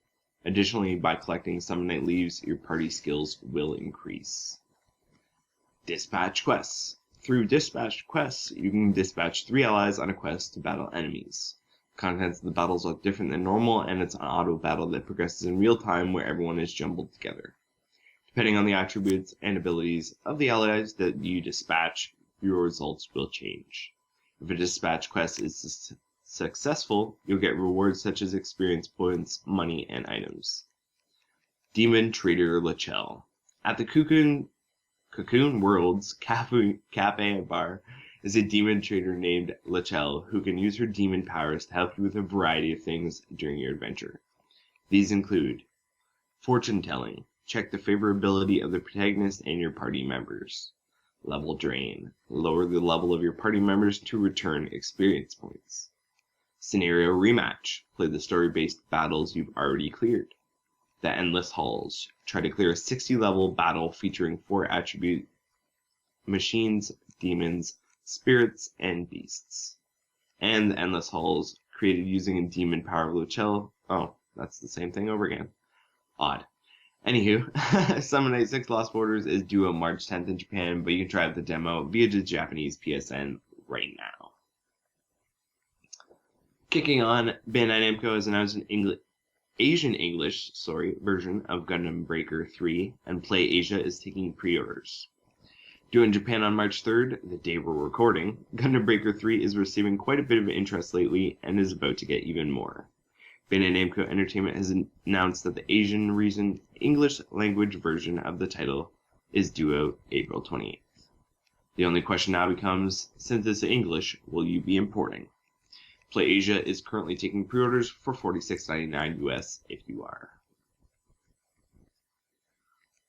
Additionally, by collecting Summonite leaves, your party skills will increase. Dispatch quests. Through dispatch quests, you can dispatch 3 allies on a quest to battle enemies. The contents of the battles are different than normal, and it's an auto battle that progresses in real time where everyone is jumbled together. Depending on the attributes and abilities of the allies that you dispatch, your results will change. If a dispatch quest is successful, you'll get rewards such as experience points, money, and items. Demon Trader Lachelle. At the Cocoon World's Cafe and Bar is a demon trader named Lachelle who can use her demon powers to help you with a variety of things during your adventure. These include fortune telling. Check the favorability of the protagonist and your party members. Level drain. Lower the level of your party members to return experience points. Scenario rematch. Play the story-based battles you've already cleared. The Endless Halls. Try to clear a 60-level battle featuring 4 attribute machines, demons, spirits, and beasts. And the Endless Halls, created using a demon power of Lachelle. That's the same thing over again. Odd. Anywho, Summon Night 6 Lost Borders is due on March 10th in Japan, but you can try out the demo via the Japanese PSN right now. Kicking on, Bandai Namco has announced an Asian English version of Gundam Breaker 3, and Play Asia is taking pre-orders. Due in Japan on March 3rd, the day we're recording, Gundam Breaker 3 is receiving quite a bit of interest lately and is about to get even more. Bandai Namco Entertainment has announced that the Asian region English language version of the title is due out April 28th. The only question now becomes, since it's English, will you be importing? Play Asia is currently taking pre-orders for $46.99 US if you are.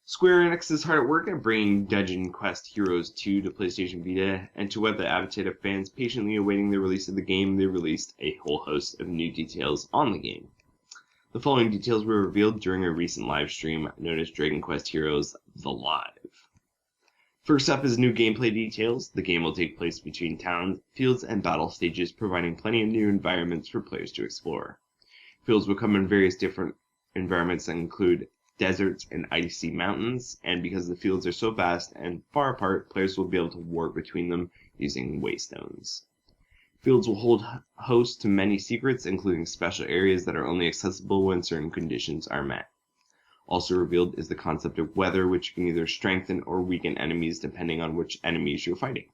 Square Enix is hard at work at bringing Dungeon Quest Heroes 2 to PlayStation Vita, and to whet the appetite of fans patiently awaiting the release of the game, they released a whole host of new details on the game. The following details were revealed during a recent live stream known as Dragon Quest Heroes The Live. First up is new gameplay details. The game will take place between towns, fields, and battle stages, providing plenty of new environments for players to explore. Fields will come in various different environments that include deserts and icy mountains, and because the fields are so vast and far apart, players will be able to warp between them using waystones. Fields will hold host to many secrets, including special areas that are only accessible when certain conditions are met. Also revealed is the concept of weather, which can either strengthen or weaken enemies depending on which enemies you're fighting.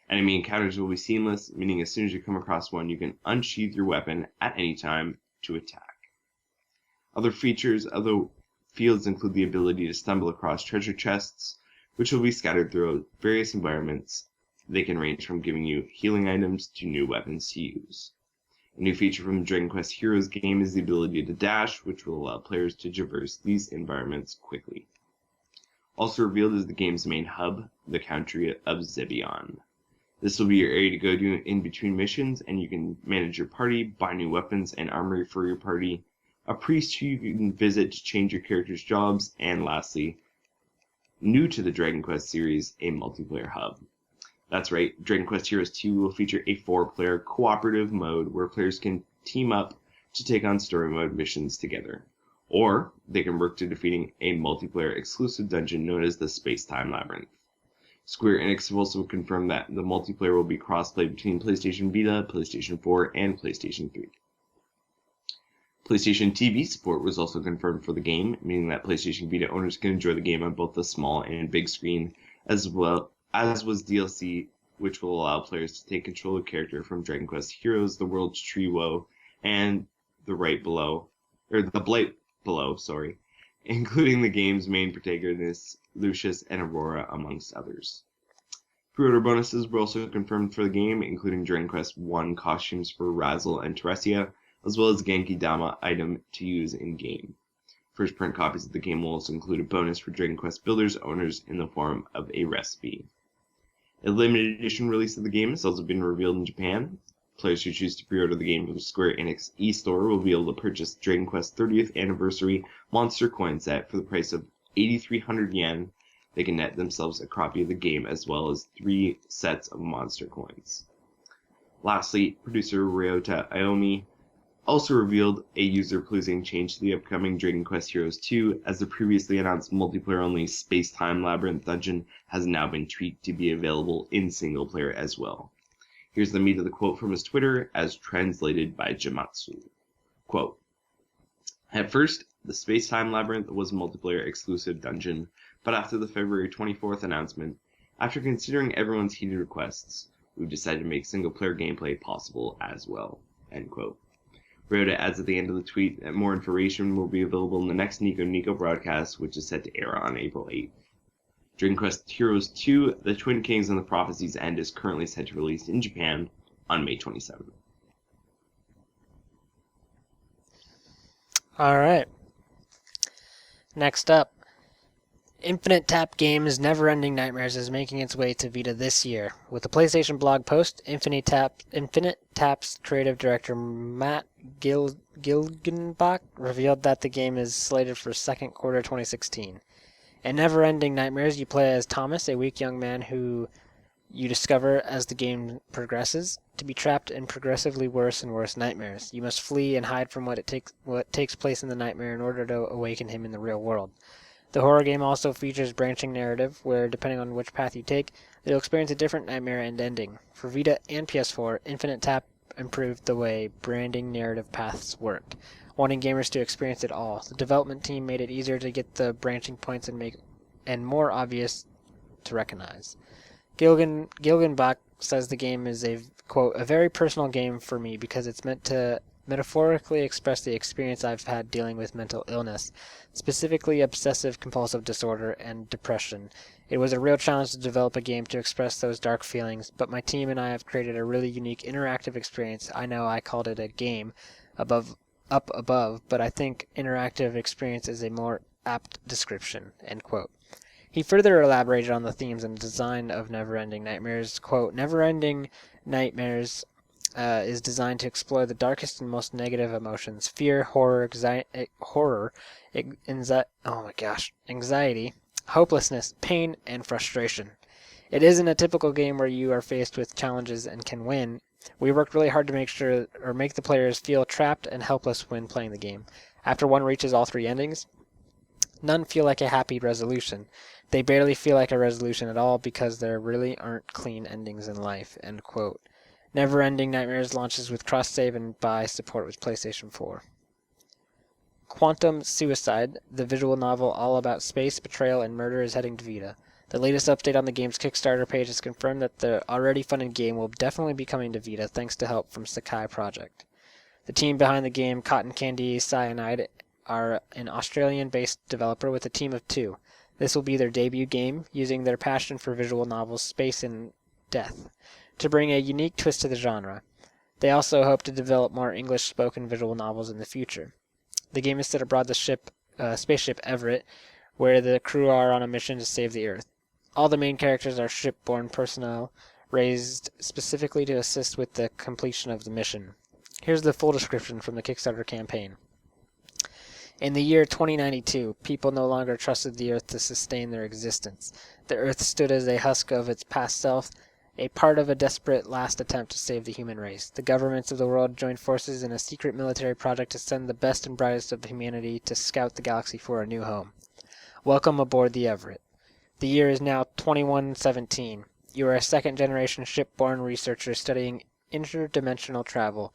Enemy encounters will be seamless, meaning as soon as you come across one, you can unsheath your weapon at any time to attack. Other features of the fields include the ability to stumble across treasure chests, which will be scattered throughout various environments. They can range from giving you healing items to new weapons to use. A new feature from the Dragon Quest Heroes game is the ability to dash, which will allow players to traverse these environments quickly. Also revealed is the game's main hub, the country of Zebion. This will be your area to go to in between missions, and you can manage your party, buy new weapons and armory for your party, a priest who you can visit to change your character's jobs, and lastly, new to the Dragon Quest series, a multiplayer hub. That's right, Dragon Quest Heroes 2 will feature a 4-player cooperative mode where players can team up to take on story mode missions together. Or they can work to defeating a multiplayer exclusive dungeon known as the Space-Time Labyrinth. Square Enix have also confirmed that the multiplayer will be cross-play between PlayStation Vita, PlayStation 4, and PlayStation 3. PlayStation TV support was also confirmed for the game, meaning that PlayStation Vita owners can enjoy the game on both the small and big screen, as well as was DLC, which will allow players to take control of character from Dragon Quest Heroes, the World's Tree Woe, and the Blight Below, including the game's main protagonists, Lucius and Aurora, amongst others. Pre-order bonuses were also confirmed for the game, including Dragon Quest I costumes for Razzle and Teresia, as well as a Genki Dama item to use in-game. First print copies of the game will also include a bonus for Dragon Quest Builders owners in the form of a recipe. A limited edition release of the game has also been revealed in Japan. Players who choose to pre-order the game from the Square Enix eStore will be able to purchase Dragon Quest 30th Anniversary Monster Coin Set for the price of 8,300 yen. They can net themselves a copy of the game as well as 3 sets of monster coins. Lastly, producer Ryota Aomi also revealed a user-pleasing change to the upcoming Dragon Quest Heroes 2, as the previously announced multiplayer-only Space-Time Labyrinth dungeon has now been tweaked to be available in single-player as well. Here's the meat of the quote from his Twitter, as translated by Jamatsu. Quote, "At first, the Space-Time Labyrinth was a multiplayer-exclusive dungeon, but after the February 24th announcement, after considering everyone's heated requests, we've decided to make single-player gameplay possible as well." End quote. Ryoda adds at the end of the tweet that more information will be available in the next Nico Nico broadcast, which is set to air on April 8th. Dragon Quest Heroes 2, The Twin Kings and the Prophecy's End is currently set to release in Japan on May 27th. Alright. Next up, Infinite Tap Games' Never-Ending Nightmares is making its way to Vita this year. With a PlayStation blog post, Infinite Tap's creative director Matt Gilgenbach revealed that the game is slated for second quarter 2016. In Never-Ending Nightmares, you play as Thomas, a weak young man who you discover as the game progresses to be trapped in progressively worse and worse nightmares. You must flee and hide from what takes place in the nightmare in order to awaken him in the real world. The horror game also features branching narrative, where depending on which path you take, you'll experience a different nightmare and ending. For Vita and PS4, Infinite Tap improved the way branding narrative paths worked, wanting gamers to experience it all. The development team made it easier to get the branching points and more obvious to recognize. Gilgan Bach says the game is a, quote, a very personal game for me because it's meant to metaphorically express the experience I've had dealing with mental illness, specifically obsessive compulsive disorder and depression. It was a real challenge to develop a game to express those dark feelings, but my team and I have created a really unique interactive experience. I know I called it a game above, but I think interactive experience is a more apt description, end quote. He further elaborated on the themes and design of Neverending Nightmares. Quote, Neverending Nightmares is designed to explore the darkest and most negative emotions: fear, anxiety, hopelessness, pain, and frustration. It isn't a typical game where you are faced with challenges and can win. We worked really hard to make the players feel trapped and helpless when playing the game. After one reaches all three endings, none feel like a happy resolution. They barely feel like a resolution at all because there really aren't clean endings in life, end quote. Neverending Nightmares launches with cross-save and buy support with PlayStation 4. Quantum Suicide, the visual novel all about space, betrayal, and murder, is heading to Vita. The latest update on the game's Kickstarter page has confirmed that the already funded game will definitely be coming to Vita thanks to help from Sakai Project. The team behind the game, Cotton Candy Cyanide, are an Australian-based developer with a team of 2. This will be their debut game, using their passion for visual novels, space, and death to bring a unique twist to the genre. They also hope to develop more English-spoken visual novels in the future. The game is set aboard the spaceship Everett, where the crew are on a mission to save the Earth. All the main characters are shipborne personnel, raised specifically to assist with the completion of the mission. Here's the full description from the Kickstarter campaign. In the year 2092, people no longer trusted the Earth to sustain their existence. The Earth stood as a husk of its past self, a part of a desperate last attempt to save the human race. The governments of the world joined forces in a secret military project to send the best and brightest of humanity to scout the galaxy for a new home. Welcome aboard the Everett. The year is now 2117. You are a second-generation shipborne researcher studying interdimensional travel.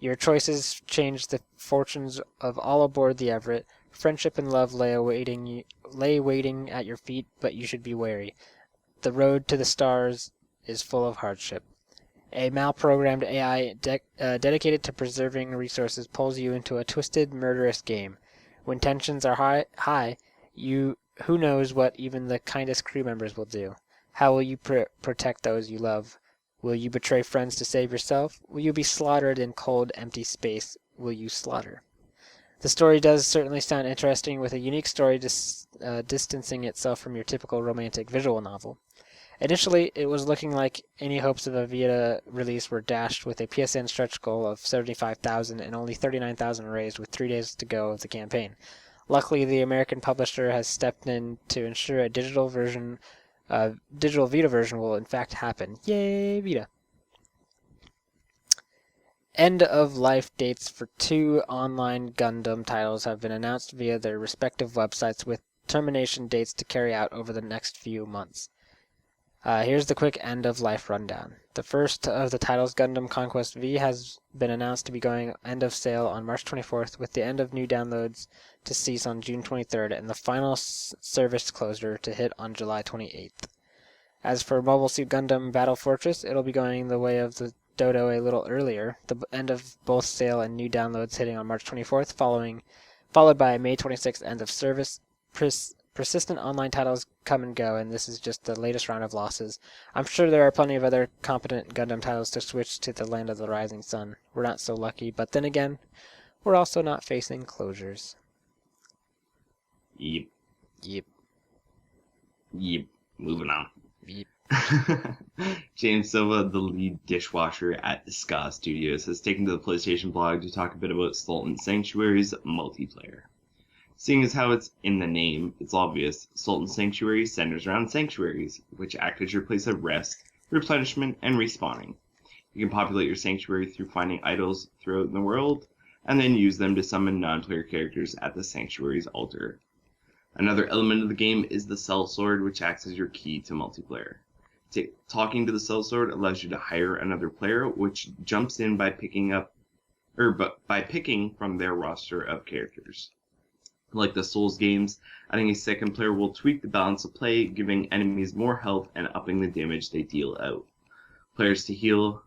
Your choices change the fortunes of all aboard the Everett. Friendship and love lay waiting at your feet, but you should be wary. The road to the stars is full of hardship. A malprogrammed AI dedicated to preserving resources pulls you into a twisted, murderous game. When tensions are high, who knows what even the kindest crew members will do? How will you protect those you love? Will you betray friends to save yourself? Will you be slaughtered in cold, empty space? Will you slaughter? The story does certainly sound interesting, with a unique story distancing itself from your typical romantic visual novel. Initially, it was looking like any hopes of a Vita release were dashed with a PSN stretch goal of 75,000 and only 39,000 raised with 3 days to go of the campaign. Luckily, the American publisher has stepped in to ensure a digital Vita version will in fact happen. Yay, Vita! End-of-life dates for 2 online Gundam titles have been announced via their respective websites, with termination dates to carry out over the next few months. Here's the quick end-of-life rundown. The first of the titles, Gundam Conquest V, has been announced to be going end of sale on March 24th, with the end of new downloads to cease on June 23rd, and the final service closure to hit on July 28th. As for Mobile Suit Gundam Battle Fortress, it'll be going the way of the Dodo a little earlier, the end of both sale and new downloads hitting on March 24th, followed by a May 26th end of service. Persistent online titles come and go, and this is just the latest round of losses. I'm sure there are plenty of other competent Gundam titles to switch to the land of the rising sun. We're not so lucky, but then again, we're also not facing closures. Yep. Yep. Yep. Moving on. Yep. James Silva, the lead dishwasher at Ska Studios, has taken to the PlayStation blog to talk a bit about Sultan Sanctuary's multiplayer. Seeing as how it's in the name, it's obvious. Sultan Sanctuary centers around sanctuaries, which act as your place of rest replenishment, and respawning. You can populate your sanctuary through finding idols throughout the world, and then use them to summon non-player characters at the sanctuary's altar. Another element of the game is the sellsword, which acts as your key to multiplayer. Talking to the sellsword allows you to hire another player, which jumps in by picking from their roster of characters. Like the Souls games, adding a second player will tweak the balance of play, giving enemies more health and upping the damage they deal out. Prayers to heal,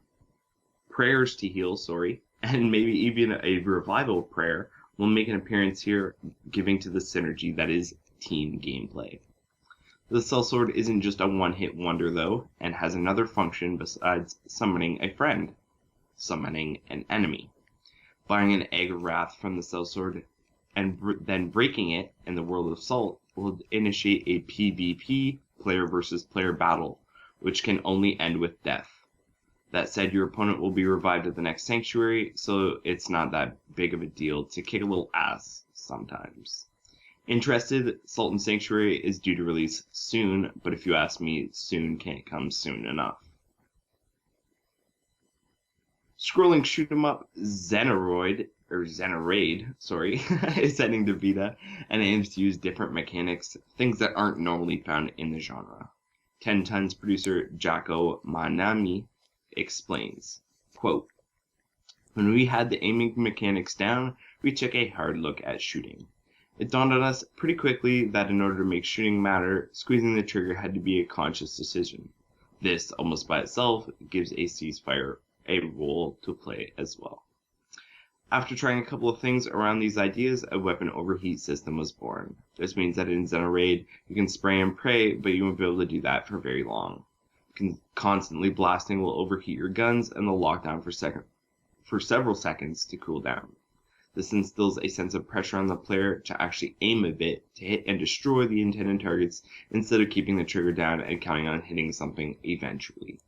and maybe even a revival prayer will make an appearance here, giving to the synergy that is team gameplay. The sellsword isn't just a one-hit wonder though, and has another function besides summoning a friend, summoning an enemy. Buying an egg of wrath from the sellsword and then breaking it in the world of Salt will initiate a PvP, player versus player battle, which can only end with death. That said, your opponent will be revived at the next sanctuary, so it's not that big of a deal to kick a little ass sometimes. Interested? Salt and Sanctuary is due to release soon, but if you ask me, soon can't come soon enough. Scrolling shoot 'em up Xenoraid, is heading to Vita and aims to use different mechanics, things that aren't normally found in the genre. 10 Tons producer Jacko Manami explains, quote, "When we had the aiming mechanics down, we took a hard look at shooting. It dawned on us pretty quickly that in order to make shooting matter, squeezing the trigger had to be a conscious decision. This, almost by itself, gives a ceasefire a role to play as well." After trying a couple of things around these ideas, a weapon overheat system was born. This means that in Xenoraid, you can spray and pray, but you won't be able to do that for very long. Constantly blasting will overheat your guns, and they'll lock down for several seconds to cool down. This instills a sense of pressure on the player to actually aim a bit to hit and destroy the intended targets instead of keeping the trigger down and counting on hitting something eventually.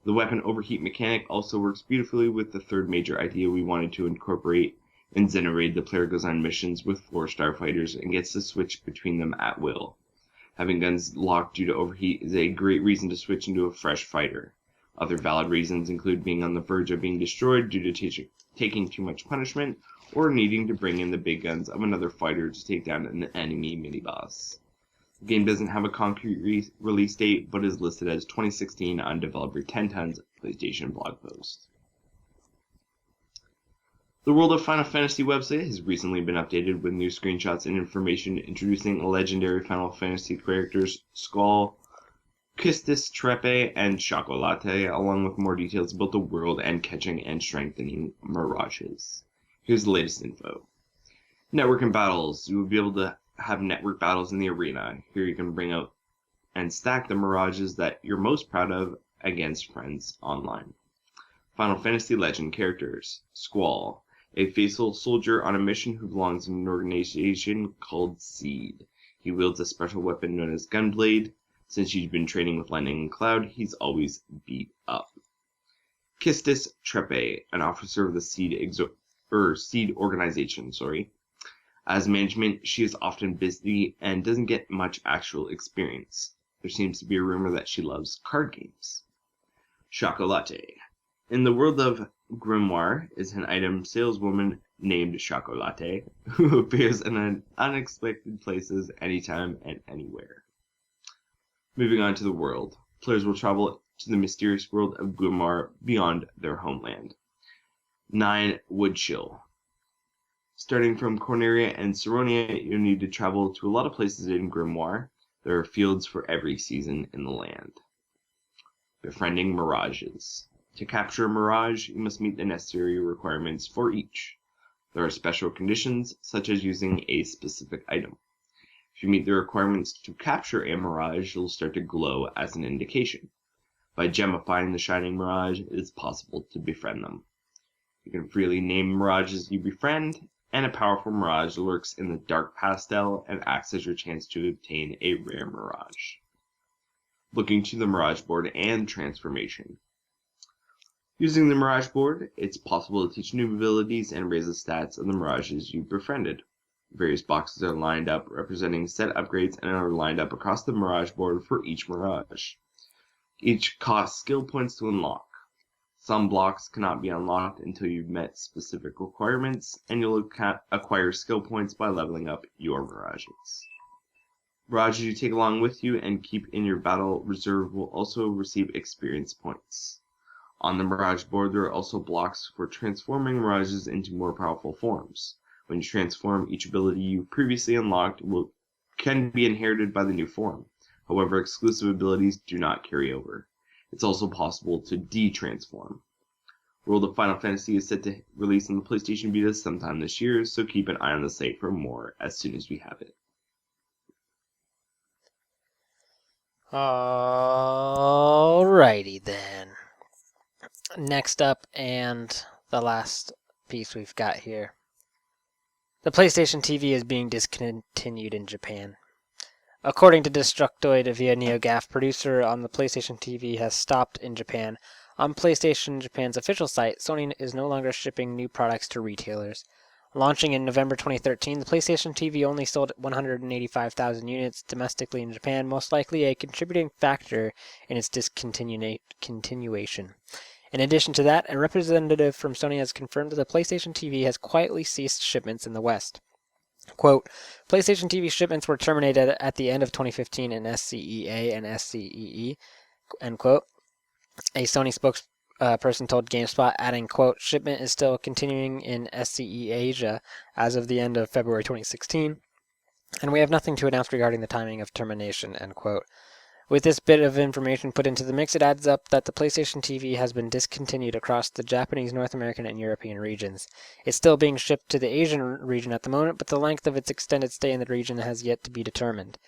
The weapon overheat mechanic also works beautifully with the third major idea we wanted to incorporate. In Xenoraid, the player goes on missions with 4 starfighters and gets to switch between them at will. Having guns locked due to overheat is a great reason to switch into a fresh fighter. Other valid reasons include being on the verge of being destroyed due to taking too much punishment, or needing to bring in the big guns of another fighter to take down an enemy mini-boss. The game doesn't have a concrete release date, but is listed as 2016 on developer 10 Tons PlayStation blog post. The World of Final Fantasy website has recently been updated with new screenshots and information introducing legendary Final Fantasy characters Squall, Kistis Trepe, and Chocolate, along with more details about the world and catching and strengthening mirages. Here's the latest info. Network and battles. You will be able to have network battles in the arena. Here you can bring out and stack the mirages that you're most proud of against friends online. Final Fantasy Legend characters. Squall, a faithful soldier on a mission who belongs in an organization called Seed. He wields a special weapon known as Gunblade. Since he's been training with Lightning and Cloud, he's always beat up. Kistis Trepe, an officer of the Seed organization. As management, she is often busy and doesn't get much actual experience. There seems to be a rumor that she loves card games. Chocolate. In the world of Grimoire is an item saleswoman named Chocolate, who appears in unexpected places anytime and anywhere. Moving on to the world. Players will travel to the mysterious world of Grimoire beyond their homeland. 9 Woodchill. Starting from Corneria and Saronia, you need to travel to a lot of places in Grimoire. There are fields for every season in the land. Befriending mirages. To capture a mirage, you must meet the necessary requirements for each. There are special conditions, such as using a specific item. If you meet the requirements to capture a mirage, you'll start to glow as an indication. By gemifying the shining mirage, it is possible to befriend them. You can freely name mirages you befriend, and a powerful mirage lurks in the dark pastel and acts as your chance to obtain a rare mirage. Looking to the mirage board and transformation. Using the mirage board, it's possible to teach new abilities and raise the stats of the mirages you befriended. Various boxes are lined up representing set upgrades and are lined up across the mirage board for each mirage. Each costs skill points to unlock. Some blocks cannot be unlocked until you've met specific requirements, and you'll acquire skill points by leveling up your mirages. Mirages you take along with you and keep in your battle reserve will also receive experience points. On the Mirage board, there are also blocks for transforming mirages into more powerful forms. When you transform, each ability you previously unlocked can be inherited by the new form. However, exclusive abilities do not carry over. It's also possible to de-transform. World of Final Fantasy is set to release on the PlayStation Vita sometime this year, so keep an eye on the site for more as soon as we have it. Alrighty then. Next up, and the last piece we've got here. The PlayStation TV is being discontinued in Japan. According to Destructoid, via NeoGAF, producer on the PlayStation TV has stopped in Japan. On PlayStation Japan's official site, Sony is no longer shipping new products to retailers. Launching in November 2013, the PlayStation TV only sold 185,000 units domestically in Japan, most likely a contributing factor in its discontinuation. In addition to that, a representative from Sony has confirmed that the PlayStation TV has quietly ceased shipments in the West. Quote, PlayStation TV shipments were terminated at the end of 2015 in SCEA and SCEE, end quote. A Sony spokesperson told GameSpot, adding, quote, shipment is still continuing in SCE Asia as of the end of February 2016, and we have nothing to announce regarding the timing of termination, end quote. With this bit of information put into the mix, it adds up that the PlayStation TV has been discontinued across the Japanese, North American, and European regions. It's still being shipped to the Asian region at the moment, but the length of its extended stay in the region has yet to be determined.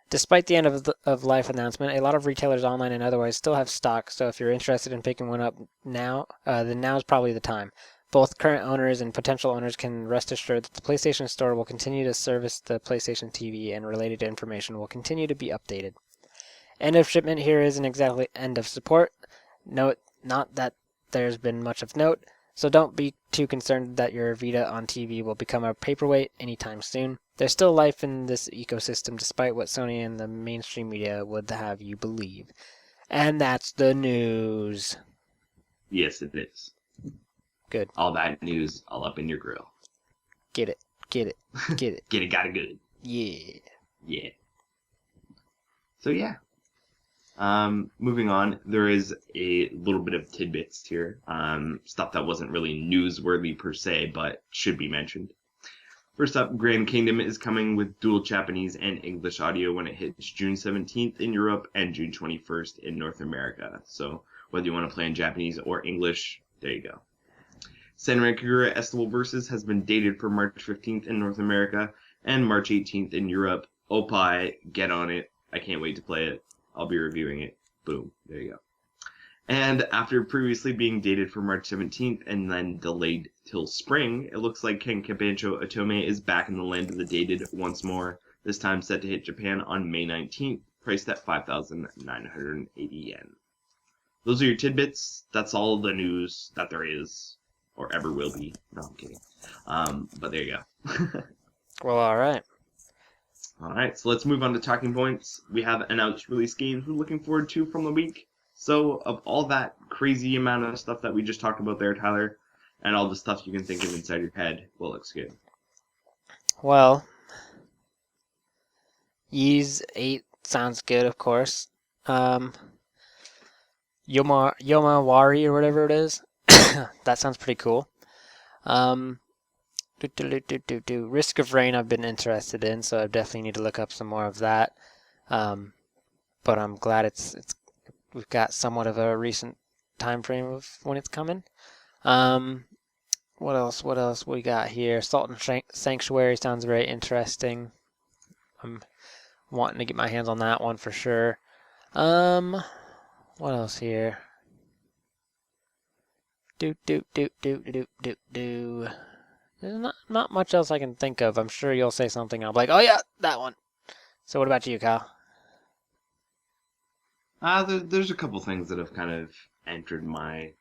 Despite the end of life announcement, a lot of retailers online and otherwise still have stock, so if you're interested in picking one up now, then now is probably the time. Both current owners and potential owners can rest assured that the PlayStation Store will continue to service the PlayStation TV, and related information will continue to be updated. End of shipment here isn't exactly end of support. Note, not that there's been much of note, so don't be too concerned that your Vita on TV will become a paperweight anytime soon. There's still life in this ecosystem despite what Sony and the mainstream media would have you believe. And that's the news. Yes, it is. Good. All that news all up in your grill. Get it. Get it. Get it. Get it, got it good. Yeah. Yeah. So yeah. Moving on, there is a little bit of tidbits here. Stuff that wasn't really newsworthy per se, but should be mentioned. First up, Grand Kingdom is coming with dual Japanese and English audio when it hits June 17th in Europe and June 21st in North America. So whether you want to play in Japanese or English, there you go. Senran Kagura Estival Versus has been dated for March 15th in North America and March 18th in Europe. Opie, get on it. I can't wait to play it. I'll be reviewing it. Boom. There you go. And after previously being dated for March 17th and then delayed till spring, it looks like Ken Kabancho Otome is back in the land of the dated once more, this time set to hit Japan on May 19th, priced at 5,980 yen. Those are your tidbits. That's all the news that there is, or ever will be. No, I'm kidding. But there you go. Well, alright. Alright, so let's move on to talking points. We have announced release games we're looking forward to from the week. So, of all that crazy amount of stuff that we just talked about there, Tyler, and all the stuff you can think of inside your head, what looks good? Well, Ys 8 sounds good, of course. Yomawari or whatever it is. That sounds pretty cool. Risk of Rain I've been interested in, so I definitely need to look up some more of that. But I'm glad we've got somewhat of a recent time frame of when it's coming. What else we got here? Salt and Sanctuary sounds very interesting. I'm wanting to get my hands on that one for sure. What else here? There's not much else I can think of. I'm sure you'll say something. I'll be like, oh yeah, that one. So what about you, Kyle? There's a couple things that have kind of entered my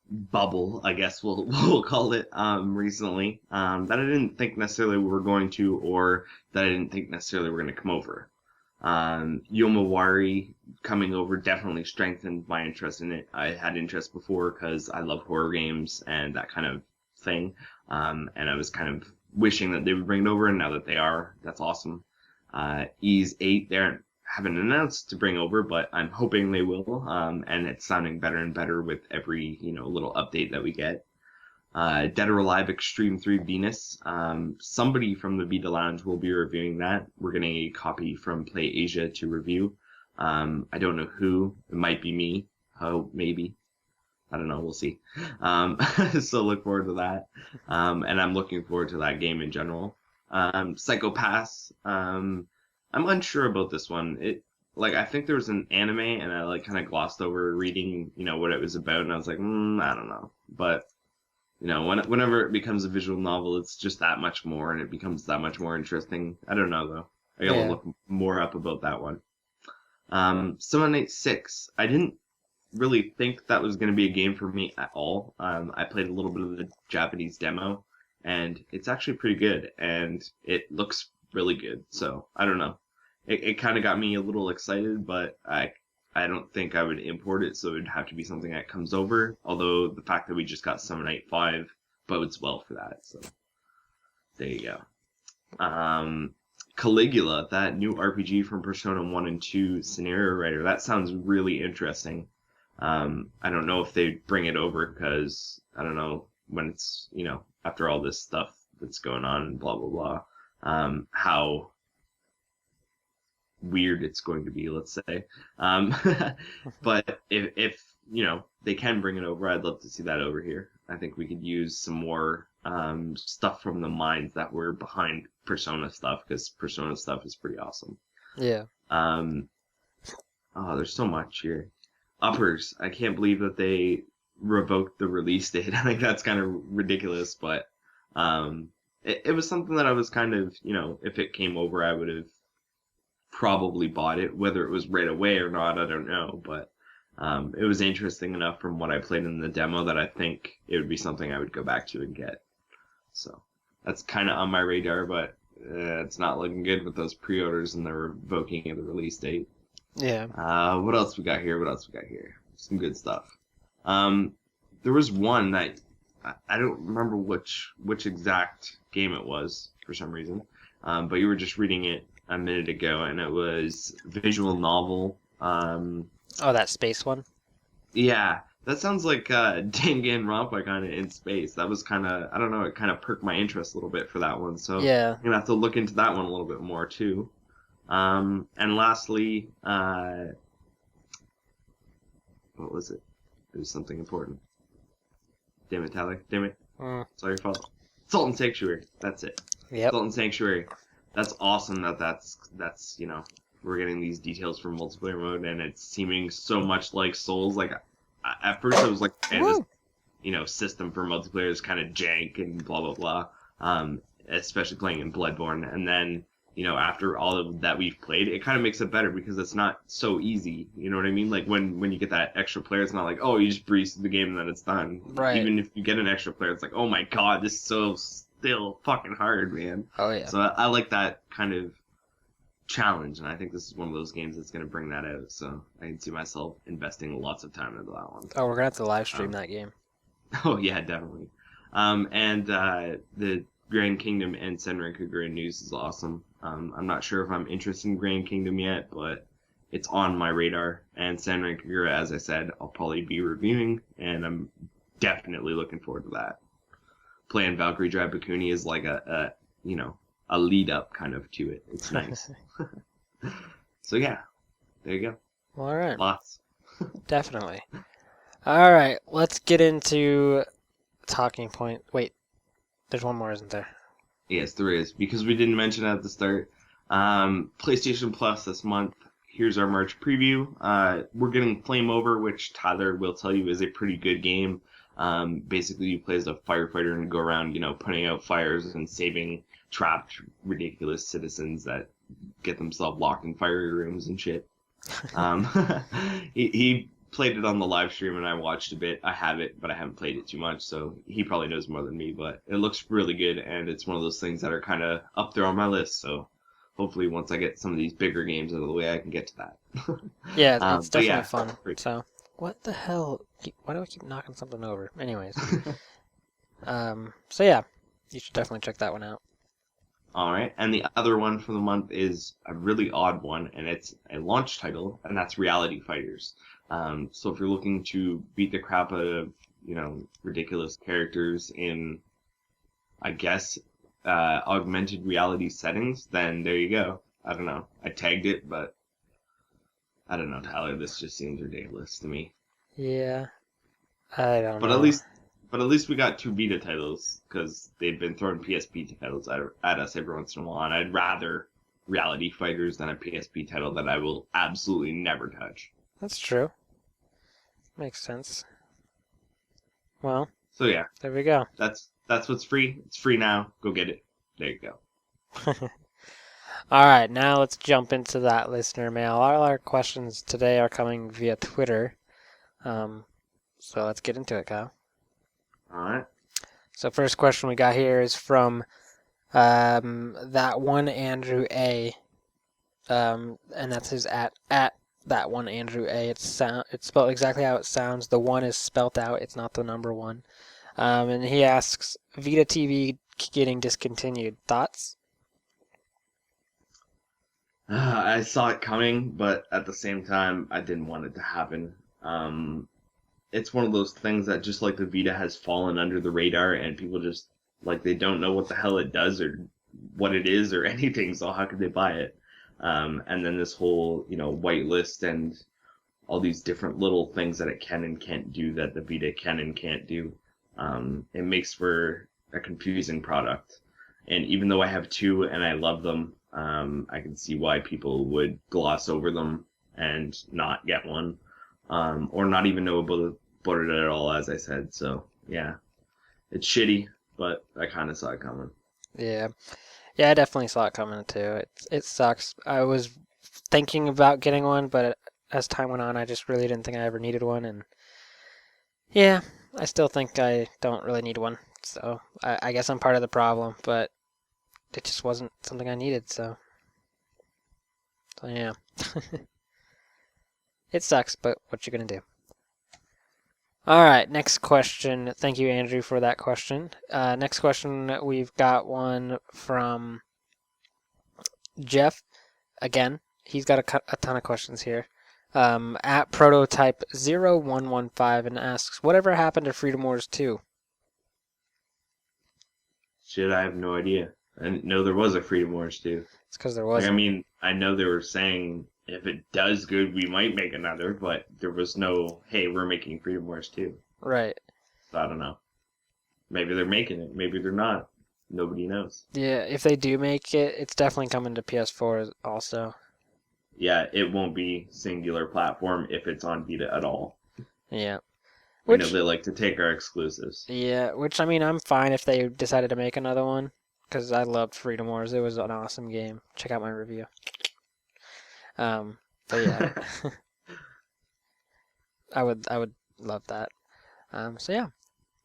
bubble, I guess we'll call it, recently, that I didn't think necessarily we were going to, or that I didn't think necessarily were going to come over. Yomawari coming over definitely strengthened my interest in it. I had interest before because I love horror games and that kind of thing. And I was kind of wishing that they would bring it over, and now that they are, that's awesome. Ease 8, they haven't announced to bring over, but I'm hoping they will. And it's sounding better and better with every, little update that we get. Dead or Alive Extreme 3 Venus. Somebody from the Vita Lounge will be reviewing that. We're getting a copy from Play Asia to review. I don't know who. It might be me. Oh, maybe. I don't know. We'll see. So look forward to that. And I'm looking forward to that game in general. Psycho Pass. I'm unsure about this one. I think there was an anime, and I kind of glossed over reading, what it was about, and I was like, I don't know. But whenever it becomes a visual novel, it's just that much more, and it becomes that much more interesting. I don't know, though. I gotta look more up about that one. 786. I didn't really think that was going to be a game for me at all. I played a little bit of the Japanese demo, and it's actually pretty good, and it looks really good. So, I don't know. It kind of got me a little excited, but I don't think I would import it, so it would have to be something that comes over. Although the fact that we just got 785 bodes well for that. So there you go. Caligula, that new RPG from Persona 1 and 2 Scenario Writer, that sounds really interesting. I don't know if they bring it over because I don't know when it's, after all this stuff that's going on and blah, blah, blah, how weird it's going to be, let's say. But if they can bring it over, I'd love to see that over here. I think we could use some more stuff from the minds that were behind Persona stuff, because Persona stuff is pretty awesome. Yeah. There's so much here. Uppers, I can't believe that they revoked the release date. I think that's kind of ridiculous, but it was something that I was kind of, if it came over, I would have probably bought it. Whether it was right away or not, I don't know, but it was interesting enough from what I played in the demo that I think it would be something I would go back to and get. So that's kind of on my radar, but it's not looking good with those pre-orders and the revoking of the release date. Yeah. What else we got here? Some good stuff. There was one that I don't remember which exact game it was for some reason, but you were just reading it a minute ago, and it was visual novel. That space one? Yeah, that sounds like Danganronpa kind of in space. That was kind of, I don't know, it kind of perked my interest a little bit for that one. So yeah, I'm going to have to look into that one a little bit more too. And lastly, what was it? It was something important. Damn it, Tyler. Damn it. It's all your fault. Sultan Sanctuary. That's it. Yep. Sultan Sanctuary. That's awesome that's we're getting these details from multiplayer mode, and it's seeming so much like Souls. Like, at first I was like, this, system for multiplayer is kind of jank and blah, blah, blah. Especially playing in Bloodborne. And then, after all of that we've played, it kind of makes it better because it's not so easy. You know what I mean? Like, when you get that extra player, it's not like, oh, you just breeze through the game and then it's done. Right. Even if you get an extra player, it's like, oh my god, this is so still fucking hard, man. Oh, yeah. So I like that kind of challenge, and I think this is one of those games that's going to bring that out. So I can see myself investing lots of time into that one. Oh, we're going to have to live stream that game. Oh, yeah, definitely. And the Grand Kingdom and Senran Kagura news is awesome. I'm not sure if I'm interested in Grand Kingdom yet, but it's on my radar. And Senran Kagura, as I said, I'll probably be reviewing, and I'm definitely looking forward to that. Playing Valkyrie Drive Bakuni is like a lead up kind of to it. It's nice. So yeah, there you go. All right. Lots. Definitely. All right, let's get into talking point. Wait, there's one more, isn't there? Yes, there is, because we didn't mention it at the start. PlayStation Plus this month. Here's our March preview. We're getting Flame Over, which Tyler will tell you is a pretty good game. Basically, you play as a firefighter and go around, putting out fires and saving trapped, ridiculous citizens that get themselves locked in fiery rooms and shit. He played it on the live stream and I watched a bit. I have it, but I haven't played it too much, so he probably knows more than me, but it looks really good, and it's one of those things that are kind of up there on my list, so hopefully once I get some of these bigger games out of the way, I can get to that. Yeah, it's But definitely yeah, fun. great. So, what the hell? Why do I keep knocking something over? Anyways, so yeah, you should definitely check that one out. All right, and the other one for the month is a really odd one, and it's a launch title, and that's Reality Fighters. So if you're looking to beat the crap out of, ridiculous characters in, I guess, augmented reality settings, then there you go. I don't know. I tagged it, but I don't know, Tyler. This just seems ridiculous to me. Yeah, I don't But at know. least, but at least we got two Vita titles because they've been throwing PSP titles at us every once in a while, and I'd rather Reality Fighters than a PSP title that I will absolutely never touch. That's true. Makes sense. Well, So yeah, there we go. that's what's free. It's free now. Go get it. There you go. All right, now let's jump into that listener mail. All our questions today are coming via Twitter. So let's get into it, Kyle. All right. So first question we got here is from that one Andrew A. And that's his at that one Andrew A. It's spelled exactly how it sounds. The one is spelt out. It's not the number one. And he asks, Vita TV getting discontinued. Thoughts? I saw it coming, but at the same time, I didn't want it to happen. It's one of those things that just like the Vita has fallen under the radar, and people just like they don't know what the hell it does or what it is or anything. So how could they buy it? And then this whole whitelist and all these different little things that it can and can't do that the Vita can and can't do. It makes for a confusing product. And even though I have two and I love them, I can see why people would gloss over them and not get one, or not even know about it at all, as I said. So yeah, it's shitty, but I kind of saw it coming. Yeah. Yeah, I definitely saw it coming too. It sucks. I was thinking about getting one, but as time went on, I just really didn't think I ever needed one. And yeah, I still think I don't really need one. So I guess I'm part of the problem, but it just wasn't something I needed. So yeah, it sucks, but what you gonna do? All right, next question. Thank you, Andrew, for that question. Next question, we've got one from Jeff. Again, he's got a ton of questions here. At prototype 0115 and asks, whatever happened to Freedom Wars 2? Shit, I have no idea. I didn't know there was a Freedom Wars 2. It's because there Like, I wasn't. mean, I know they were saying if it does good, we might make another, but there was no, hey, we're making Freedom Wars 2. Right. So I don't know. Maybe they're making it. Maybe they're not. Nobody knows. Yeah, if they do make it, it's definitely coming to PS4 also. Yeah, it won't be singular platform if it's on Vita at all. Yeah. We know Which, they like to take our exclusives. yeah, which I mean, I'm fine if they decided to make another one, because I loved Freedom Wars. It was an awesome game. Check out my review. But yeah, I would love that. So yeah,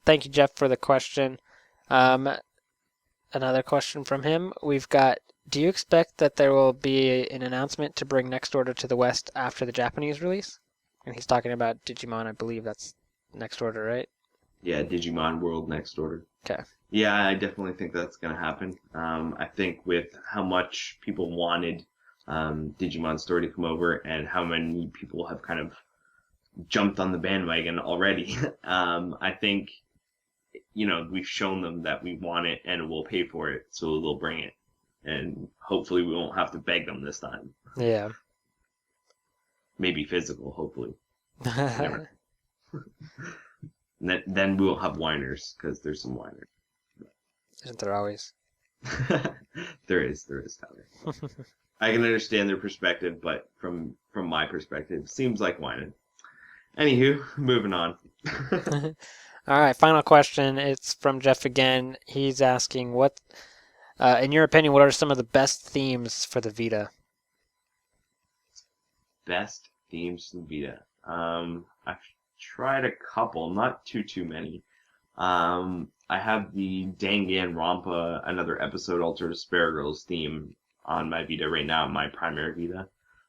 thank you, Jeff, for the question. Another question from him. We've got, do you expect that there will be an announcement to bring Next Order to the West after the Japanese release? And he's talking about Digimon, I believe that's Next Order, right? Yeah, Digimon World Next Order. Okay. Yeah, I definitely think that's going to happen. I think with how much people wanted Digimon Story to come over and how many people have kind of jumped on the bandwagon already, I think, we've shown them that we want it and we'll pay for it, so they'll bring it. And hopefully we won't have to beg them this time. Yeah. Maybe physical, hopefully. Never. Then we won't have whiners, because there's some whiners. Isn't there always? There is, Tyler. I can understand their perspective, but from my perspective, seems like whining. Anywho, moving on. All right, final question. It's from Jeff again. He's asking, what, in your opinion, what are some of the best themes for the Vita? Best themes for the Vita. I've tried a couple, not too many. I have the Danganronpa Another Episode Altered Asparagus theme on my Vita right now, my primary Vita.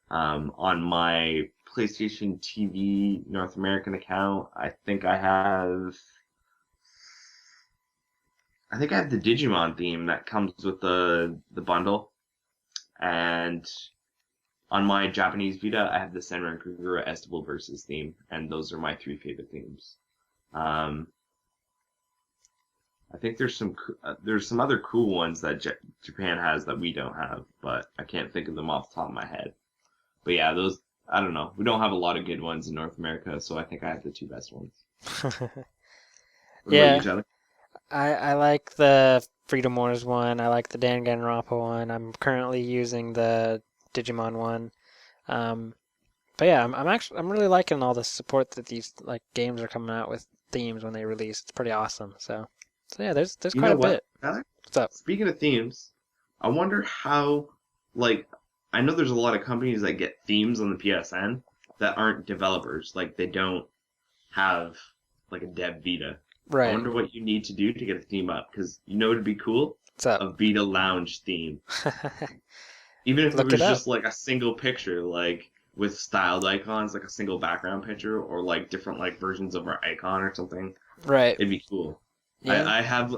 On my PlayStation TV North American account, I think I have the Digimon theme that comes with the bundle, and on my Japanese Vita, I have the Senran Kagura Estival Versus theme, and those are my 3 favorite themes. I think there's some other cool ones that Japan has that we don't have, but I can't think of them off the top of my head. But yeah, those, I don't know. We don't have a lot of good ones in North America, so I think I have the 2 best ones. What Yeah. about you, Tyler? I like the Freedom Wars one. I like the Danganronpa one. I'm currently using the Digimon one. But yeah, I'm really liking all the support that these like games are coming out with themes when they release. It's pretty awesome. So yeah, there's You quite know a what, bit. Tyler? What's up? Speaking of themes, I wonder how, like, I know there's a lot of companies that get themes on the PSN that aren't developers. Like, they don't have, like, a dev Vita. I Right. wonder what you need to do to get a theme up, because you know it'd be cool? What's up? A Vita Lounge theme. Even if it Look was it up. just, like, a single picture, like, with styled icons, like a single background picture, or, like, different, like, versions of our icon or something. Right. It'd be cool. Yeah.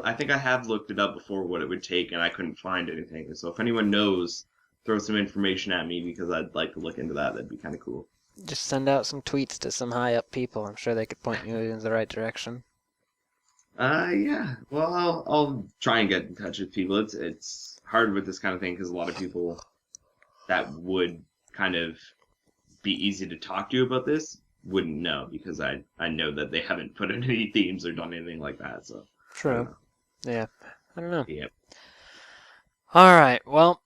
I think I have looked it up before what it would take, and I couldn't find anything. So if anyone knows, throw some information at me, because I'd like to look into that. That'd be kind of cool. Just send out some tweets to some high up people. I'm sure they could point you in the right direction. Yeah. Well, I'll try and get in touch with people. It's hard with this kind of thing because a lot of people that would kind of be easy to talk to about this wouldn't know, because I know that they haven't put in any themes or done anything like that. So True. Yeah. I don't know. Yep. All right. Well,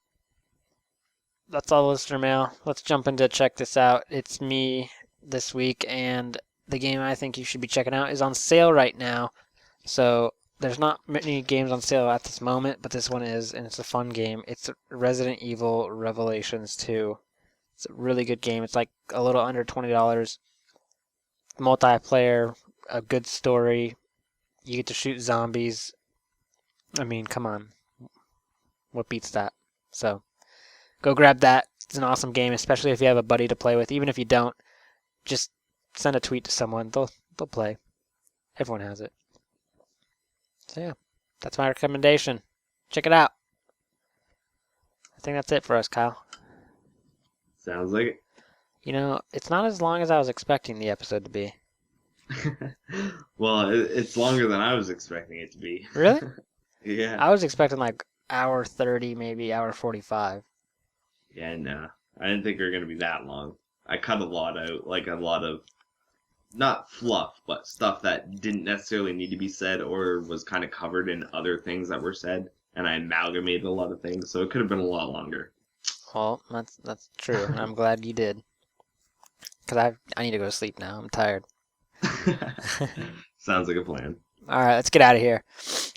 that's all listener mail. Let's jump into check this out. It's me this week, and the game I think you should be checking out is on sale right now. So there's not many games on sale at this moment, but this one is, and it's a fun game. It's Resident Evil Revelations 2. It's a really good game. It's like a little under $20. Multiplayer, a good story. You get to shoot zombies. I mean, come on. What beats that? So go grab that. It's an awesome game, especially if you have a buddy to play with. Even if you don't, just send a tweet to someone. They'll play. Everyone has it. So yeah, that's my recommendation. Check it out. I think that's it for us, Kyle. Sounds like it. You know, it's not as long as I was expecting the episode to be. Well, it's longer than I was expecting it to be. Really? Yeah. I was expecting like hour 30, maybe hour 45. Yeah, no. I didn't think they were going to be that long. I cut a lot out, like a lot of, not fluff, but stuff that didn't necessarily need to be said or was kind of covered in other things that were said, and I amalgamated a lot of things, so it could have been a lot longer. Well, that's true. I'm glad you did. Because I need to go to sleep now. I'm tired. Sounds like a plan. All right, let's get out of here.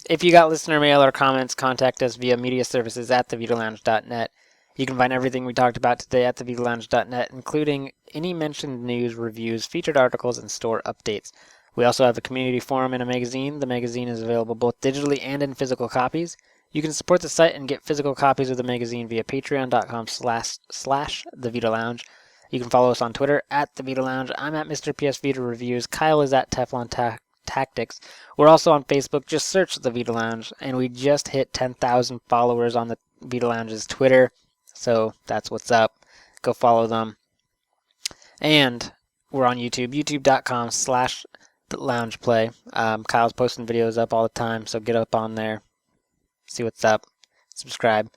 If you got listener mail or comments, contact us via mediaservices@thevitalounge.net. You can find everything we talked about today at thevitalounge.net, including any mentioned news, reviews, featured articles, and store updates. We also have a community forum and a magazine. The magazine is available both digitally and in physical copies. You can support the site and get physical copies of the magazine via patreon.com/thevitalounge. You can follow us on Twitter at @thevitalounge. I'm at Mr. PS Vita Reviews. Kyle is at Teflon Tactics. We're also on Facebook. Just search the Vita Lounge, and we just hit 10,000 followers on the Vita Lounge's Twitter. So that's what's up. Go follow them. And we're on YouTube, youtube.com/loungeplay. Kyle's posting videos up all the time, so get up on there. See what's up. Subscribe.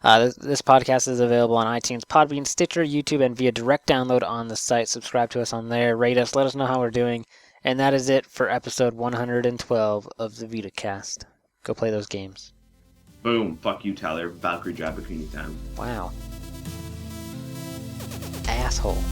This podcast is available on iTunes, Podbean, Stitcher, YouTube, and via direct download on the site. Subscribe to us on there. Rate us. Let us know how we're doing. And that is it for episode 112 of the Vita Cast. Go play those games. Boom. Fuck you, Tyler. Valkyrie Drabakuni time. Wow. Asshole.